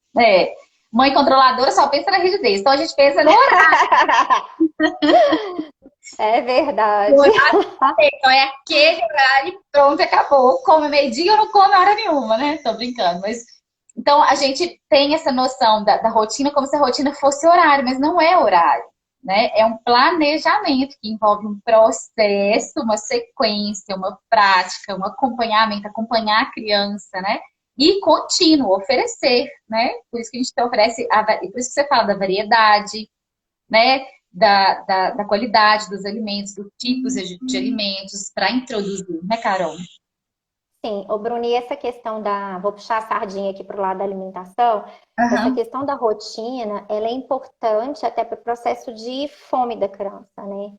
Mãe controladora só pensa na rigidez. Então a gente pensa no horário. É O verdade. horário então é aquele horário e pronto, acabou. Come meio-dia ou não come hora nenhuma, né? Tô brincando. Mas então a gente tem essa noção da rotina como se a rotina fosse horário, mas não é horário. Né? É um planejamento que envolve um processo, uma sequência, uma prática, um acompanhamento, acompanhar a criança, né? E contínuo, oferecer, né? Por isso que a gente oferece, por isso que você fala da variedade, né? Da qualidade dos alimentos, dos tipos de alimentos, para introduzir, né, Carol? Sim, ô Bruni, essa questão da. Vou puxar a sardinha aqui para o lado da alimentação. Essa Aham. questão da rotina, ela é importante até para o processo de fome da criança, né?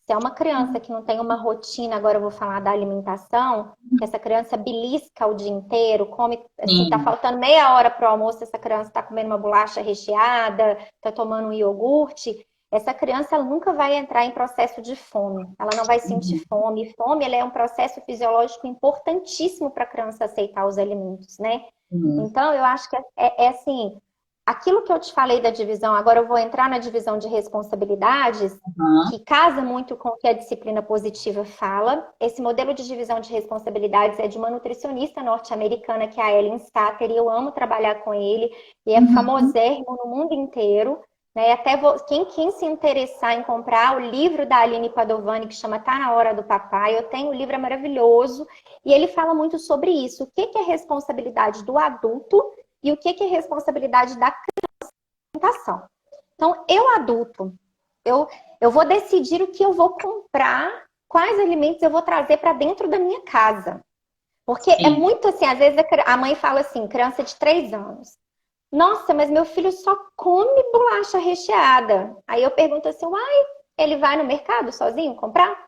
Se é uma criança que não tem uma rotina, agora eu vou falar da alimentação, que essa criança belisca o dia inteiro, come, assim, tá Sim. faltando meia hora para o almoço, essa criança está comendo uma bolacha recheada, tá tomando um iogurte, essa criança ela nunca vai entrar em processo de fome, ela não vai sentir fome. Fome, ela é um processo fisiológico importantíssimo para a criança aceitar os alimentos, né? Sim. Então, eu acho que é assim, aquilo que eu te falei da divisão, agora eu vou entrar na divisão de responsabilidades, Aham. que casa muito com o que a disciplina positiva fala. Esse modelo de divisão de responsabilidades é de uma nutricionista norte-americana, que é a Ellen Satter, e eu amo trabalhar com ele, e é Uhum. famosérrimo no mundo inteiro. Né? Até quem se interessar em comprar o livro da Aline Padovani, que chama Tá na Hora do Papai, eu tenho, o livro é maravilhoso, e ele fala muito sobre isso. O que é responsabilidade do adulto e o que é responsabilidade da alimentação. Então, eu adulto, eu, eu vou decidir o que eu vou comprar, quais alimentos eu vou trazer para dentro da minha casa. Porque é Sim. muito assim, às vezes a mãe fala assim, criança de 3 anos. Nossa, mas meu filho só come bolacha recheada. Aí eu pergunto assim, uai, ele vai no mercado sozinho comprar?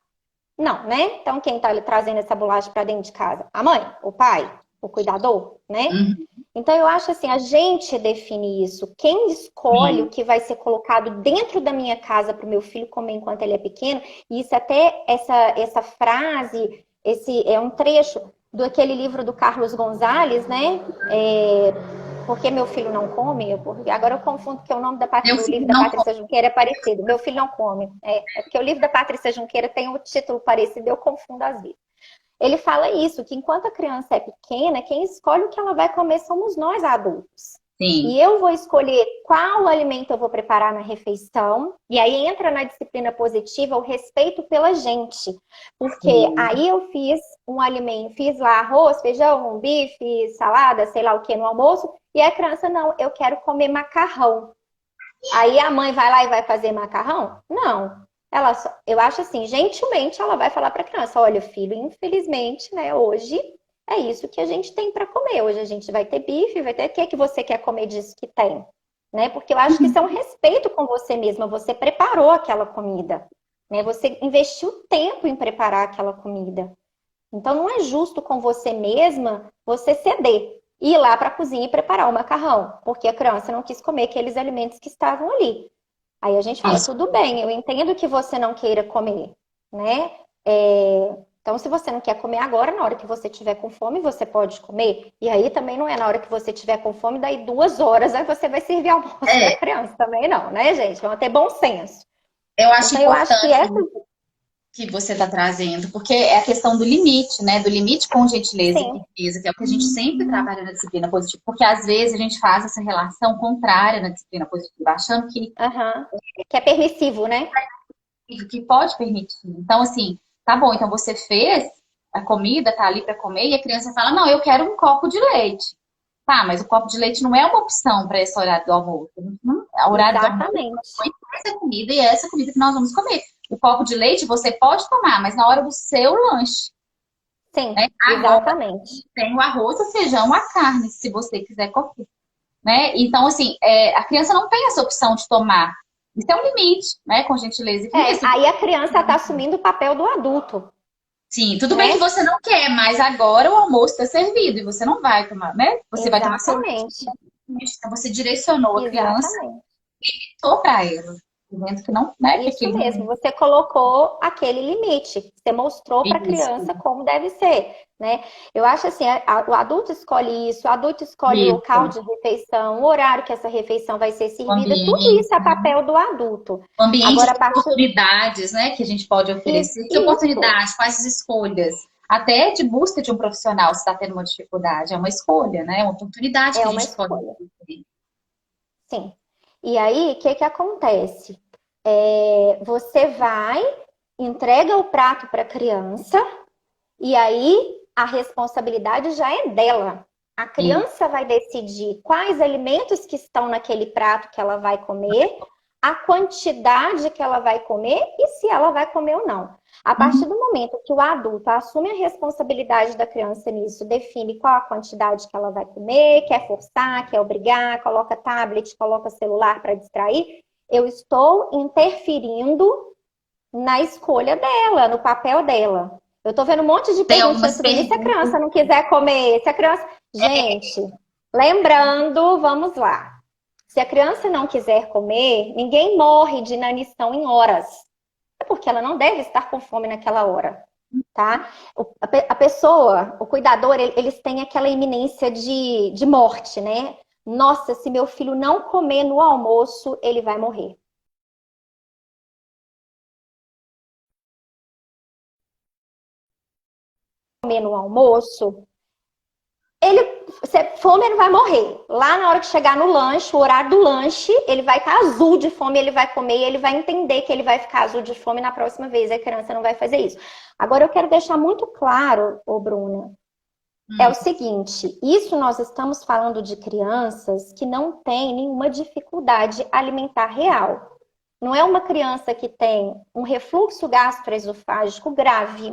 Não, né? Então quem está trazendo essa bolacha para dentro de casa? A mãe, o pai, o cuidador, né? Uhum. Então eu acho assim, a gente define isso. Quem escolhe o Sim. que vai ser colocado dentro da minha casa para o meu filho comer enquanto ele é pequeno, e isso até essa frase, esse é um trecho do aquele livro do Carlos Gonzalez, né? porque meu filho não come, porque agora eu confundo porque o nome Meu do filho livro da não come. Patrícia Junqueira é parecido. Meu filho não come. É porque o livro da Patrícia Junqueira tem um título parecido, eu confundo às vezes. Ele fala isso, que enquanto a criança é pequena, quem escolhe o que ela vai comer somos nós adultos. Sim. E eu vou escolher qual alimento eu vou preparar na refeição, e aí entra na disciplina positiva o respeito pela gente. Porque Sim. aí eu fiz um alimento, fiz lá arroz, feijão, um bife, salada, sei lá o que no almoço, e a criança, não, eu quero comer macarrão. Aí a mãe vai lá e vai fazer macarrão? Não. Eu acho assim, gentilmente ela vai falar para a criança: olha, filho, infelizmente, né, hoje é isso que a gente tem para comer. Hoje a gente vai ter bife, vai ter. O que é que você quer comer disso que tem? Né? Porque eu acho que isso é um respeito com você mesma. Você preparou aquela comida, né? Você investiu tempo em preparar aquela comida. Então não é justo com você mesma você ceder, ir lá para a cozinha e preparar o macarrão, porque a criança não quis comer aqueles alimentos que estavam ali. Aí a gente fala, Isso. tudo bem, eu entendo que você não queira comer, né? Então, se você não quer comer agora, na hora que você tiver com fome, você pode comer. E aí também não é na hora que você tiver com fome, daí 2 horas, aí você vai servir almoço para É, criança também não, né, gente? Vamos ter bom senso. eu acho Então, eu acho que importante essa, que você está trazendo, porque é a questão do limite, né? Do limite com gentileza e sim, firmeza, que é o que a gente sempre trabalha na disciplina positiva, porque às vezes a gente faz essa relação contrária na disciplina positiva, achando aham, que é permissivo, né? que pode permitir. Então, assim, tá bom, então você fez a comida, tá ali para comer, e a criança fala: não, eu quero um copo de leite. Tá, mas o copo de leite não é uma opção para esse horário do almoço. O horário do almoço Exatamente. foi essa comida e é essa comida que nós vamos comer. O copo de leite você pode tomar, mas na hora do seu lanche, né? Sim, Agora exatamente. tem o arroz, o feijão, a carne, se você quiser comer, né? Então, assim, a criança não tem essa opção de tomar. Isso é um limite, né? Com gentileza e firmeza. Aí a criança está assumindo o papel do adulto, Sim, tudo bem que né? você não quer, mas agora o almoço está servido e você não vai tomar, né? Você vai tomar só leite. Exatamente. Então você direcionou a criança Exatamente. só para ela. Dizendo que não, né? Que Isso aquele mesmo, momento você colocou aquele limite, você mostrou é para a isso. criança como deve ser, né? Eu acho assim, o adulto escolhe isso, o adulto escolhe o local Isso. de refeição, o horário que essa refeição vai ser O servida, tudo ambiente, isso é papel do adulto. o ambiente Agora, a de partir oportunidades, né? Que a gente pode oferecer. Que isso, oportunidade? Quais as escolhas? Até de busca de um profissional, se está tendo uma dificuldade, é uma escolha, né? É uma oportunidade que é a uma gente pode escolha, ter. sim. E aí, o que que acontece? Você vai, entrega o prato para a criança, e aí a responsabilidade já é dela. A E criança vai decidir quais alimentos que estão naquele prato que ela vai comer, a quantidade que ela vai comer e se ela vai comer ou não. A partir uhum, do momento que o adulto assume a responsabilidade da criança nisso, define qual a quantidade que ela vai comer, quer forçar, quer obrigar, coloca tablet, coloca celular para distrair, eu estou interferindo na escolha dela, no papel dela. Eu tô vendo um monte de tem perguntinhas algumas subindo. E se a perguntas. criança não quiser comer? Se a criança. Gente, lembrando, vamos lá. Se a criança não quiser comer, ninguém morre de inanição em horas. É porque ela não deve estar com fome naquela hora, tá? A pessoa, o cuidador, eles têm aquela iminência de morte, né? Nossa, se meu filho não comer no almoço, ele vai morrer. Comer no almoço, fome ele vai morrer. Lá na hora que chegar no lanche, o horário do lanche, ele vai estar azul de fome, ele vai comer e ele vai entender que ele vai ficar azul de fome na próxima vez. A criança não vai fazer isso. Agora eu quero deixar muito claro, ô Bruna, é o seguinte, isso nós estamos falando de crianças que não têm nenhuma dificuldade alimentar real. Não é uma criança que tem um refluxo gastroesofágico grave.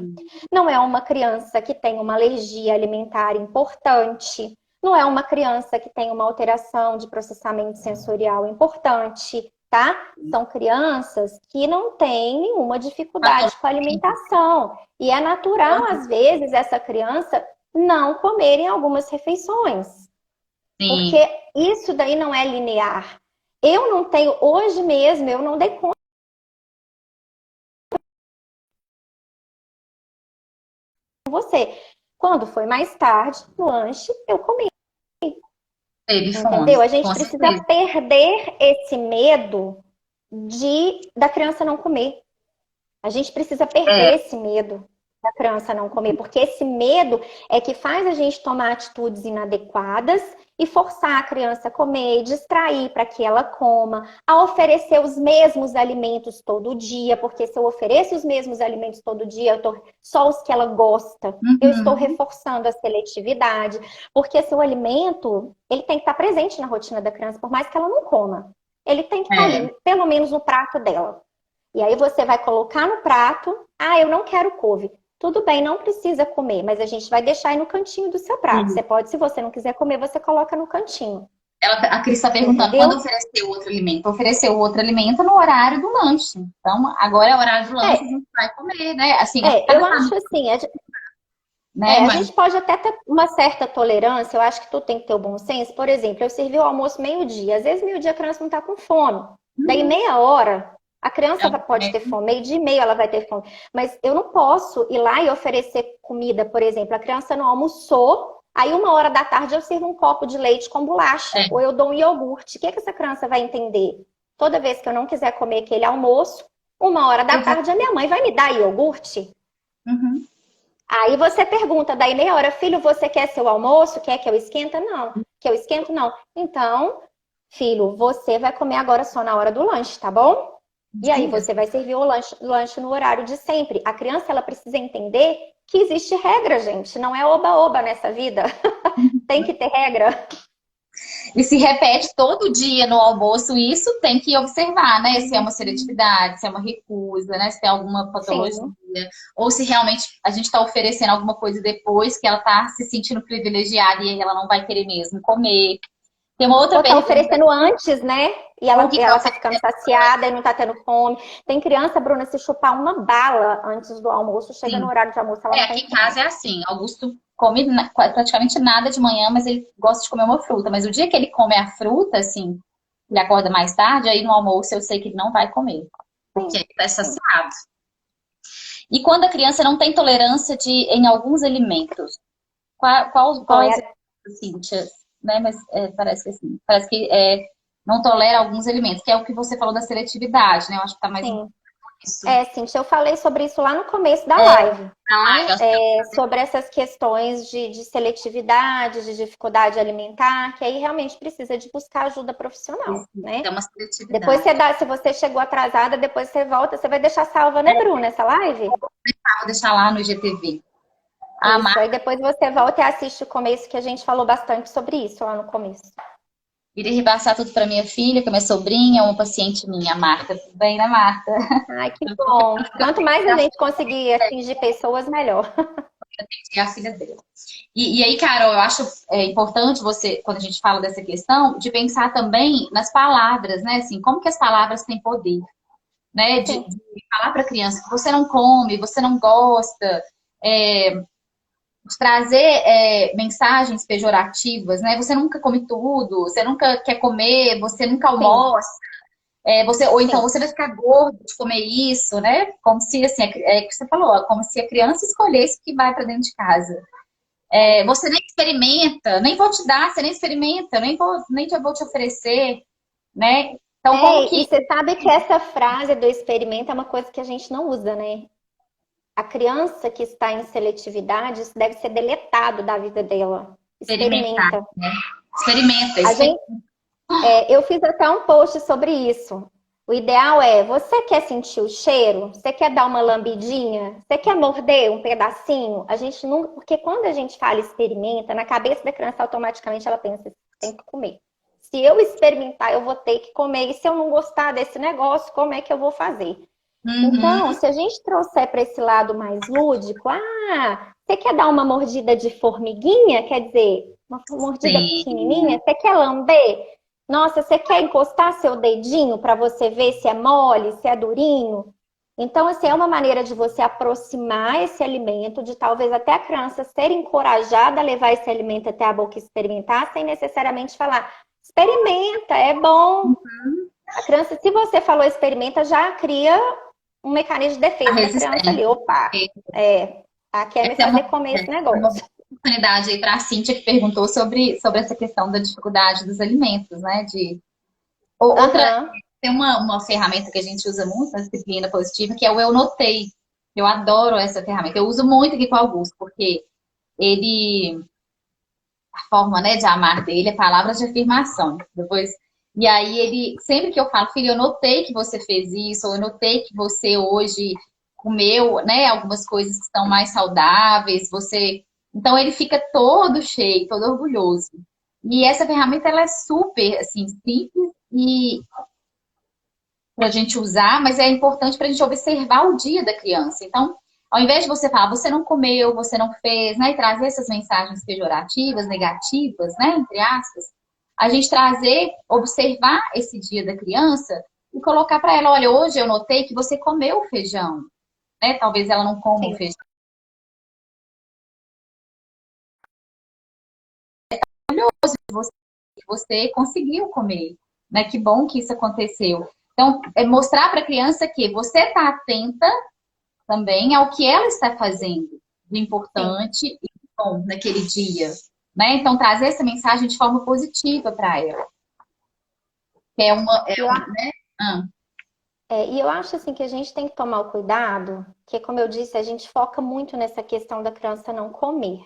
Não é uma criança que tem uma alergia alimentar importante. Não é uma criança que tem uma alteração de processamento sensorial importante, tá? São crianças que não têm nenhuma dificuldade com a alimentação. E é natural, às vezes, essa criança não comer em algumas refeições. Porque Sim, isso daí não é linear. Eu não tenho, hoje mesmo, eu não dei conta com você. Quando foi mais tarde, no lanche, eu comi. Teve Entendeu? fome, A gente com precisa certeza. perder esse medo da criança não comer. A gente precisa É, perder esse medo da criança não comer, porque esse medo é que faz a gente tomar atitudes inadequadas e forçar a criança a comer, distrair para que ela coma, a oferecer os mesmos alimentos todo dia, porque se eu ofereço os mesmos alimentos todo dia, só os que ela gosta, eu estou uhum, reforçando a seletividade, porque esse alimento, ele tem que estar presente na rotina da criança, por mais que ela não coma. Ele tem que estar é, ali, pelo menos no prato dela. E aí você vai colocar no prato, eu não quero couve. Tudo bem, não precisa comer, mas a gente vai deixar aí no cantinho do seu prato. sim. Você pode, se você não quiser comer, você coloca no cantinho. A Cris está perguntando quando Entendeu? ofereceu outro alimento. Ofereceu outro alimento no horário do lanche. Então, agora é o horário do lanche, a É, gente vai comer, né? Assim, eu cada acho família, assim, né? a Mas, gente pode até ter uma certa tolerância, eu acho que tu tem que ter o bom senso. Por exemplo, eu servi o almoço meio-dia. Às vezes, meio-dia a criança não está com fome. Daí, meia hora, a criança ela pode come. ter fome. Meio-dia e meio ela vai ter fome. Mas eu não posso ir lá e oferecer comida, por exemplo. A criança não almoçou, aí 1 hora da tarde eu sirvo um copo de leite com bolacha. É, Ou eu dou um iogurte. O que essa criança vai entender? Toda vez que eu não quiser comer aquele almoço, 1 hora da eu vou. tarde a minha mãe vai me dar iogurte? Uhum. Aí você pergunta, daí meia hora, filho, você quer seu almoço? Quer que eu esquenta? Não. Que eu esquento? Não. Então, filho, você vai comer agora só na hora do lanche, tá bom? E Isso aí mesmo. você vai servir o lanche no horário de sempre. A criança, ela precisa entender que existe regra, gente. Não é oba-oba nessa vida. Tem que ter regra. E se repete todo dia no almoço, isso tem que observar, né? Se é uma seletividade, se é uma recusa, né? Se tem alguma patologia, Sim. ou se realmente a gente está oferecendo alguma coisa depois que ela está se sentindo privilegiada e aí ela não vai querer mesmo comer. Tem uma outra Ou tá pergunta, oferecendo antes, né? E ou ela, que está ela tá ficando saciada e não tá tendo fome. Tem criança, Bruna, se chupar uma bala antes do almoço, chega no oferecendo. horário de almoço, ela É, não aqui tem em fome. casa é assim, Augusto come praticamente nada de manhã, mas ele gosta de comer uma fruta. Mas o dia que ele come a fruta, assim, ele acorda mais tarde, aí no almoço eu sei que ele não vai comer, porque Sim, ele está sim. saciado. E quando a criança não tem tolerância em alguns alimentos, Bom, qual os Cíntia, né? Mas parece que assim, parece que não tolera alguns alimentos, que é o que você falou da seletividade, né? Eu acho que tá mais um sim. pouco isso. Cintia, eu falei sobre isso lá no começo da É, live, ah, né? Sobre essas questões de seletividade, de dificuldade alimentar, que aí realmente precisa de buscar ajuda profissional, né? é uma Depois seletividade. você dá, se você chegou atrasada, depois você volta, você vai deixar salva, né, Bruna, essa live? Vou deixar lá no IGTV. A Isso, aí depois você volta e assiste o começo, que a gente falou bastante sobre isso lá no começo. Irei repassar tudo para minha filha, que é minha sobrinha, uma paciente minha, a Marta. Tudo bem, né, Marta? Ai, que bom. Quanto mais a gente conseguir atingir pessoas, melhor. É a filha dela. E aí, Carol, eu acho importante você, quando a gente fala dessa questão, de pensar também nas palavras, né? Assim, como que as palavras têm poder, né? De Sim, falar para a criança que você não come, você não gosta, de trazer mensagens pejorativas, né? Você nunca come tudo, você nunca quer comer, você nunca sim, almoça. Ou então sim. você vai ficar gordo de comer isso, né? Como se, assim, é o que você falou, como se a criança escolhesse o que vai para dentro de casa. Você nem experimenta, nem vou te dar, você nem experimenta, nem vou te oferecer, né? Então, como E que. você sabe que essa frase do experimento é uma coisa que a gente não usa, né? A criança que está em seletividade, isso deve ser deletado da vida dela. Experimentar, Experimenta. né? Experimenta, A experimenta. gente, eu fiz até um post sobre isso. O ideal é, você quer sentir o cheiro? Você quer dar uma lambidinha? Você quer morder um pedacinho? A gente nunca, porque quando a gente fala experimenta, na cabeça da criança automaticamente ela pensa, tem que comer. Se eu experimentar, eu vou ter que comer. E se eu não gostar desse negócio, como é que eu vou fazer? Então, Uhum, se a gente trouxer para esse lado mais lúdico, você quer dar uma mordida de formiguinha? Quer dizer, uma mordida sim. pequenininha? Você quer lamber? Nossa, você quer encostar seu dedinho para você ver se é mole, se é durinho? Então, assim, é uma maneira de você aproximar esse alimento, de talvez até a criança ser encorajada a levar esse alimento até a boca e experimentar, sem necessariamente falar, experimenta, é bom. A criança, se você falou experimenta, já cria um mecanismo de A defesa da criança resistência. ali. Opa, tá quer me Essa é fazer uma, comer esse é uma negócio. Oportunidade aí para a Cíntia que perguntou sobre essa questão da dificuldade dos alimentos, né? Outra, Aham, tem uma ferramenta que a gente usa muito na disciplina positiva, que é o Eu Notei. Eu adoro essa ferramenta. Eu uso muito aqui com o Augusto, porque ele, a forma, né, de amar dele é palavras de afirmação. Depois, e aí ele, sempre que eu falo, filho, eu notei que você fez isso, ou eu notei que você hoje comeu, né, algumas coisas que estão mais saudáveis, você. Então ele fica todo cheio, todo orgulhoso. E essa ferramenta ela é super assim simples e para a gente usar, mas é importante para a gente observar o dia da criança. Então, ao invés de você falar, você não comeu, você não fez, né, e trazer essas mensagens pejorativas, negativas, né, entre aspas, a gente trazer, observar esse dia da criança e colocar para ela, olha, hoje eu notei que você comeu feijão, né? Talvez ela não coma o sim. feijão, que você conseguiu comer, né? Que bom que isso aconteceu. Então, é mostrar para a criança que você está atenta também ao que ela está fazendo de Sim. importante e bom naquele dia, né? Então trazer essa mensagem de forma positiva para ela, que é uma, E eu, né? Ah, e eu acho assim que a gente tem que tomar o cuidado, que como eu disse, a gente foca muito nessa questão da criança não comer.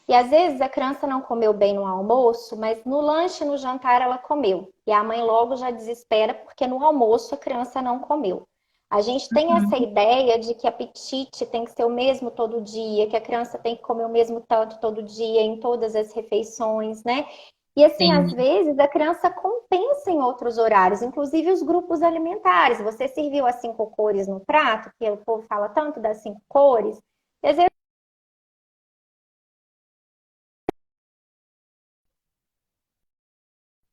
E às vezes a criança não comeu bem no almoço, mas no lanche, no jantar ela comeu. E a mãe logo já desespera porque no almoço a criança não comeu. A gente tem essa ideia de que apetite tem que ser o mesmo todo dia, que a criança tem que comer o mesmo tanto todo dia, em todas as refeições, né? E assim, às sim, vezes a criança compensa em outros horários, inclusive os grupos alimentares. Você serviu as 5 cores no prato, que o povo fala tanto das 5 cores, e às vezes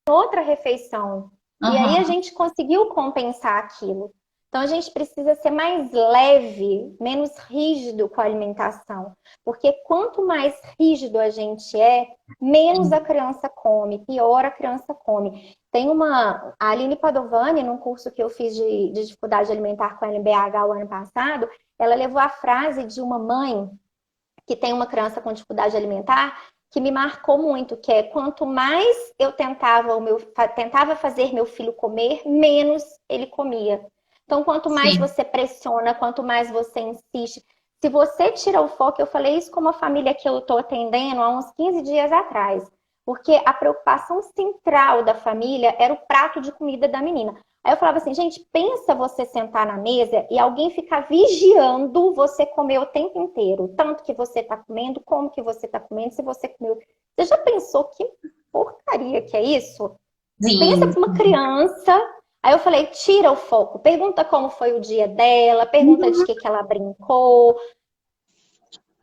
outra refeição. E aí a aham, gente conseguiu compensar aquilo. Então a gente precisa ser mais leve, menos rígido com a alimentação. Porque quanto mais rígido a gente é, menos a criança come, pior a criança come. Tem a Aline Padovani, num curso que eu fiz de dificuldade alimentar com a LBH o ano passado, ela levou a frase de uma mãe que tem uma criança com dificuldade alimentar, que me marcou muito, que é quanto mais eu tentava fazer meu filho comer, menos ele comia. Então, quanto mais sim, você pressiona, quanto mais você insiste, se você tira o foco, eu falei isso com uma família que eu estou atendendo há uns 15 dias atrás, porque a preocupação central da família era o prato de comida da menina. Aí eu falava assim, gente, pensa você sentar na mesa e alguém ficar vigiando você comer o tempo inteiro. Tanto que você está comendo, como que você está comendo, se você comeu. Você já pensou que porcaria que é isso? Pensa sim. para uma criança. Aí eu falei, tira o foco. Pergunta como foi o dia dela, pergunta de Uhum. que ela brincou.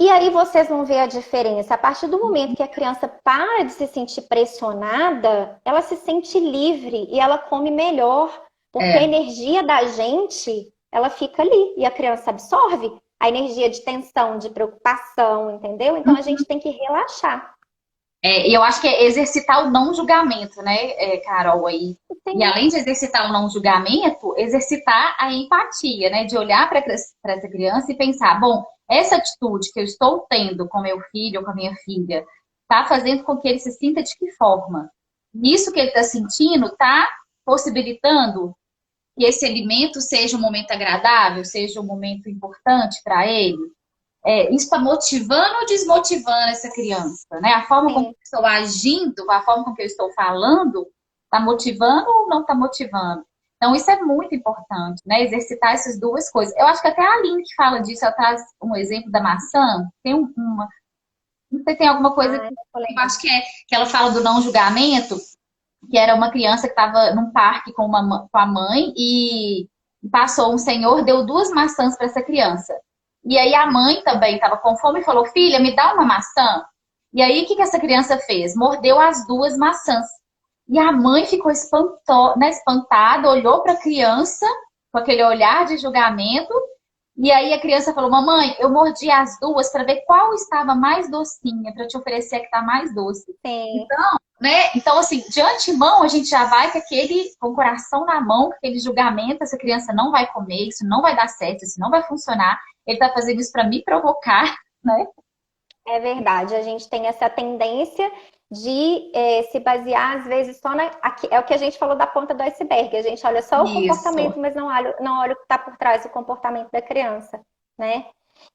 E aí vocês vão ver a diferença. A partir do momento que a criança para de se sentir pressionada, ela se sente livre e ela come melhor, porque a É. energia da gente, ela fica ali e a criança absorve a energia de tensão, de preocupação, entendeu? Então a gente tem que relaxar. E eu acho que é exercitar o não julgamento, né, Carol, aí. E Sim, além de exercitar o não julgamento, exercitar a empatia, né, de olhar para essa criança e pensar, bom, essa atitude que eu estou tendo com meu filho ou com a minha filha está fazendo com que ele se sinta de que forma? Isso que ele está sentindo está possibilitando que esse alimento seja um momento agradável, seja um momento importante para ele? Isso está motivando ou desmotivando essa criança, né? A forma como eu sim. estou agindo, a forma com que eu estou falando, está motivando ou não está motivando? Então, isso é muito importante, né? Exercitar essas duas coisas. Eu acho que até a Aline que fala disso, ela traz um exemplo da maçã. Tem não sei se tem alguma coisa Ah, que não eu lembro. acho que ela fala do não julgamento, que era uma criança que estava num parque com a mãe e passou um senhor, deu 2 maçãs para essa criança. E aí a mãe também estava com fome e falou: Filha, me dá uma maçã. E aí o que essa criança fez? Mordeu as 2 maçãs. E a mãe ficou né, espantada, olhou para a criança com aquele olhar de julgamento. E aí a criança falou: Mamãe, eu mordi as duas para ver qual estava mais docinha, para te oferecer a que está mais doce. Sim. Então, né? Então, assim, de antemão, a gente já vai com o coração na mão, com aquele julgamento, essa criança não vai comer, isso não vai dar certo, isso não vai funcionar. Ele tá fazendo isso para me provocar, né? É verdade, a gente tem essa tendência de se basear, às vezes, só é o que a gente falou da ponta do iceberg. A gente olha só o Isso, comportamento, mas não olha o que está por trás do comportamento da criança, né?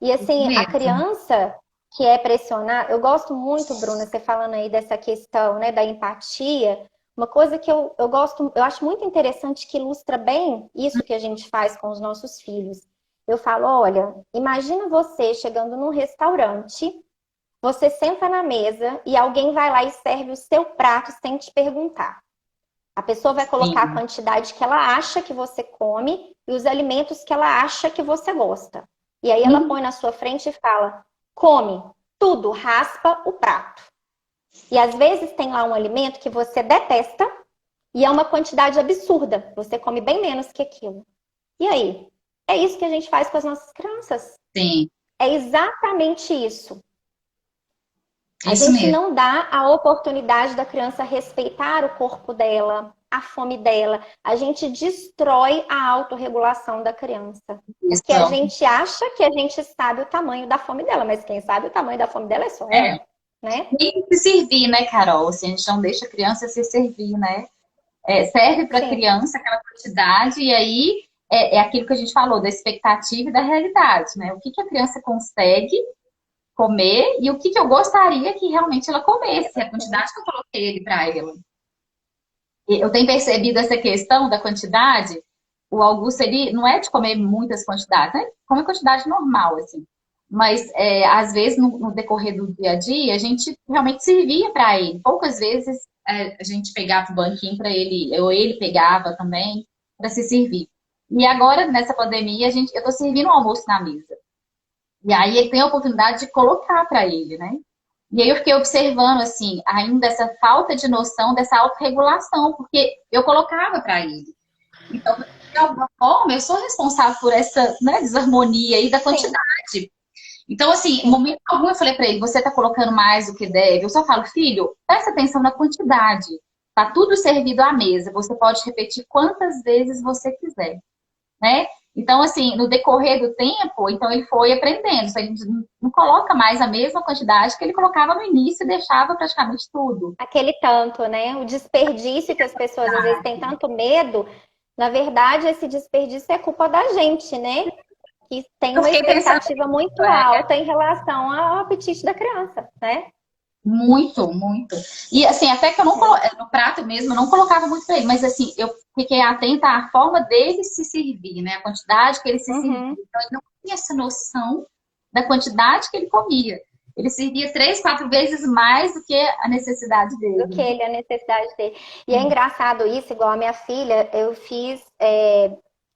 E isso assim, a mesmo. criança que é pressionada, eu gosto muito, Bruna, você falando aí dessa questão, né, da empatia. Uma coisa que eu gosto, eu acho muito interessante que ilustra bem isso que a gente faz com os nossos filhos. Eu falo, olha, imagina você chegando num restaurante. Você senta na mesa e alguém vai lá e serve o seu prato sem te perguntar. A pessoa vai colocar a Sim. quantidade que ela acha que você come e os alimentos que ela acha que você gosta. E aí ela Hum, põe na sua frente e fala: come tudo, raspa o prato. E às vezes tem lá um alimento que você detesta e é uma quantidade absurda. Você come bem menos que aquilo. E aí? É isso que a gente faz com as nossas crianças. sim, É exatamente isso. A isso gente mesmo. não dá a oportunidade da criança respeitar o corpo dela, a fome dela. A gente destrói a autorregulação da criança. Porque a Isso. gente acha que a gente sabe o tamanho da fome dela, mas quem sabe o tamanho da fome dela é só É. ela, né? E se servir, né, Carol? Assim, a gente não deixa a criança se servir, né? Serve para a Sim, criança aquela quantidade, e aí é aquilo que a gente falou, da expectativa e da realidade, né? O que, que a criança consegue comer e o que, que eu gostaria que realmente ela comesse, a quantidade que eu coloquei ele para ela. E eu tenho percebido essa questão da quantidade. O Augusto, ele não é de comer muitas quantidades, né? Come quantidade normal, assim. Mas, às vezes, no decorrer do dia a dia, a gente realmente servia para ele. Poucas vezes a gente pegava o banquinho para ele, ou ele pegava também, para se servir. E agora, nessa pandemia, eu estou servindo o almoço na mesa. E aí ele tem a oportunidade de colocar para ele, né? E aí eu fiquei observando, assim, ainda essa falta de noção dessa autorregulação, porque eu colocava para ele. Então, de alguma forma, eu sou responsável por essa, né, desarmonia aí da sim, quantidade. Então, assim, em sim. momento algum eu falei para ele, você está colocando mais do que deve. Eu só falo, filho, presta atenção na quantidade. Tá tudo servido à mesa. Você pode repetir quantas vezes você quiser, né? Então, assim, no decorrer do tempo, então ele foi aprendendo. Então, ele não coloca mais a mesma quantidade que ele colocava no início e deixava praticamente tudo. Aquele tanto, né? O desperdício que as pessoas às vezes têm tanto medo, na verdade, esse desperdício é culpa da gente, né? Que tem Eu uma fiquei pensando expectativa muito nisso, alta em relação ao apetite da criança, né? muito, muito. E assim, até que eu não no prato mesmo, eu não colocava muito pra ele, mas assim, eu fiquei atenta à forma dele se servir, né? A quantidade que ele se servia. Uhum. Então, ele não tinha essa noção da quantidade que ele comia. Ele servia 3, 4 vezes mais do que a necessidade Do dele, que né? ele, a necessidade dele. E é engraçado isso, igual a minha filha, eu fiz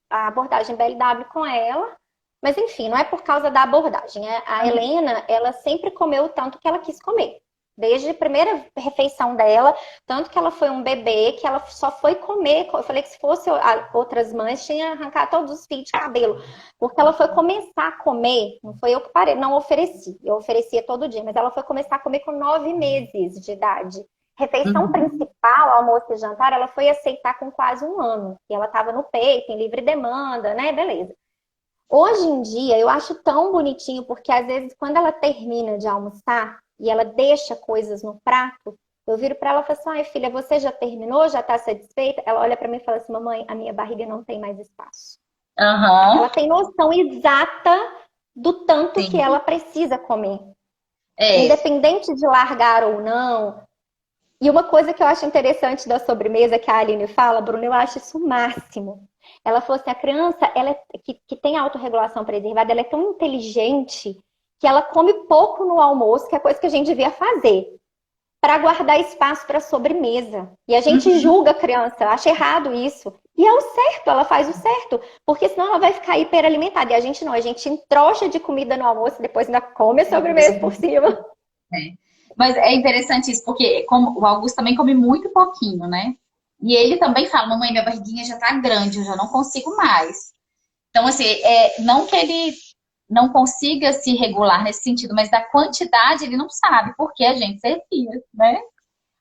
a abordagem BLW com ela, mas enfim, não é por causa da abordagem. A Helena, ela sempre comeu o tanto que ela quis comer. Desde a primeira refeição dela, tanto que ela foi um bebê, que ela só foi comer. Eu falei que se fosse outras mães, tinha arrancado todos os fios de cabelo. Porque ela foi começar a comer, não foi eu que parei, não ofereci, eu oferecia todo dia, mas ela foi começar a comer com 9 meses de idade. Refeição Uhum. principal, almoço e jantar, ela foi aceitar com quase um ano. E ela estava no peito, em livre demanda, né? Beleza. Hoje em dia, eu acho tão bonitinho, porque às vezes, quando ela termina de almoçar e ela deixa coisas no prato, eu viro para ela e falo assim: ai, filha, você já terminou? Já está satisfeita? Ela olha para mim e fala assim: mamãe, a minha barriga não tem mais espaço. Aham, Ela tem noção exata do tanto que sim. ela precisa comer. É. Independente de largar ou não, e uma coisa que eu acho interessante da sobremesa que a Aline fala, Bruno, eu acho isso o máximo. Ela falou assim, a criança que tem autorregulação preservada, ela é tão inteligente que ela come pouco no almoço, que é coisa que a gente devia fazer, para guardar espaço para sobremesa. E a gente Uhum. julga a criança, acha errado isso. E é o certo, ela faz o certo, porque senão ela vai ficar hiperalimentada. E a gente não, a gente entroxa de comida no almoço e depois ainda come a sobremesa por cima. É. Mas é interessante isso, porque como o Augusto também come muito pouquinho, né? E ele também fala, mamãe, minha barriguinha já tá grande, eu já não consigo mais. Então, assim, não que ele não consiga se regular nesse sentido, mas da quantidade ele não sabe, porque a gente servia, né?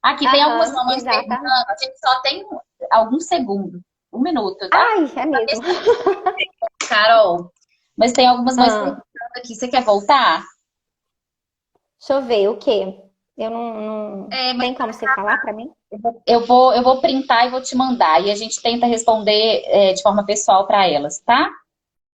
Aqui tem algumas Aham, mamães perguntando, exatamente. a gente só tem alguns segundos, 1 minuto, tá? Ai, é mesmo. Carol, mas tem algumas mães Ah, perguntando aqui, você quer voltar? Deixa eu ver, o quê? Eu Mas Tem como você falar para mim? eu vou printar e vou te mandar. E a gente tenta responder, de forma pessoal para elas, tá?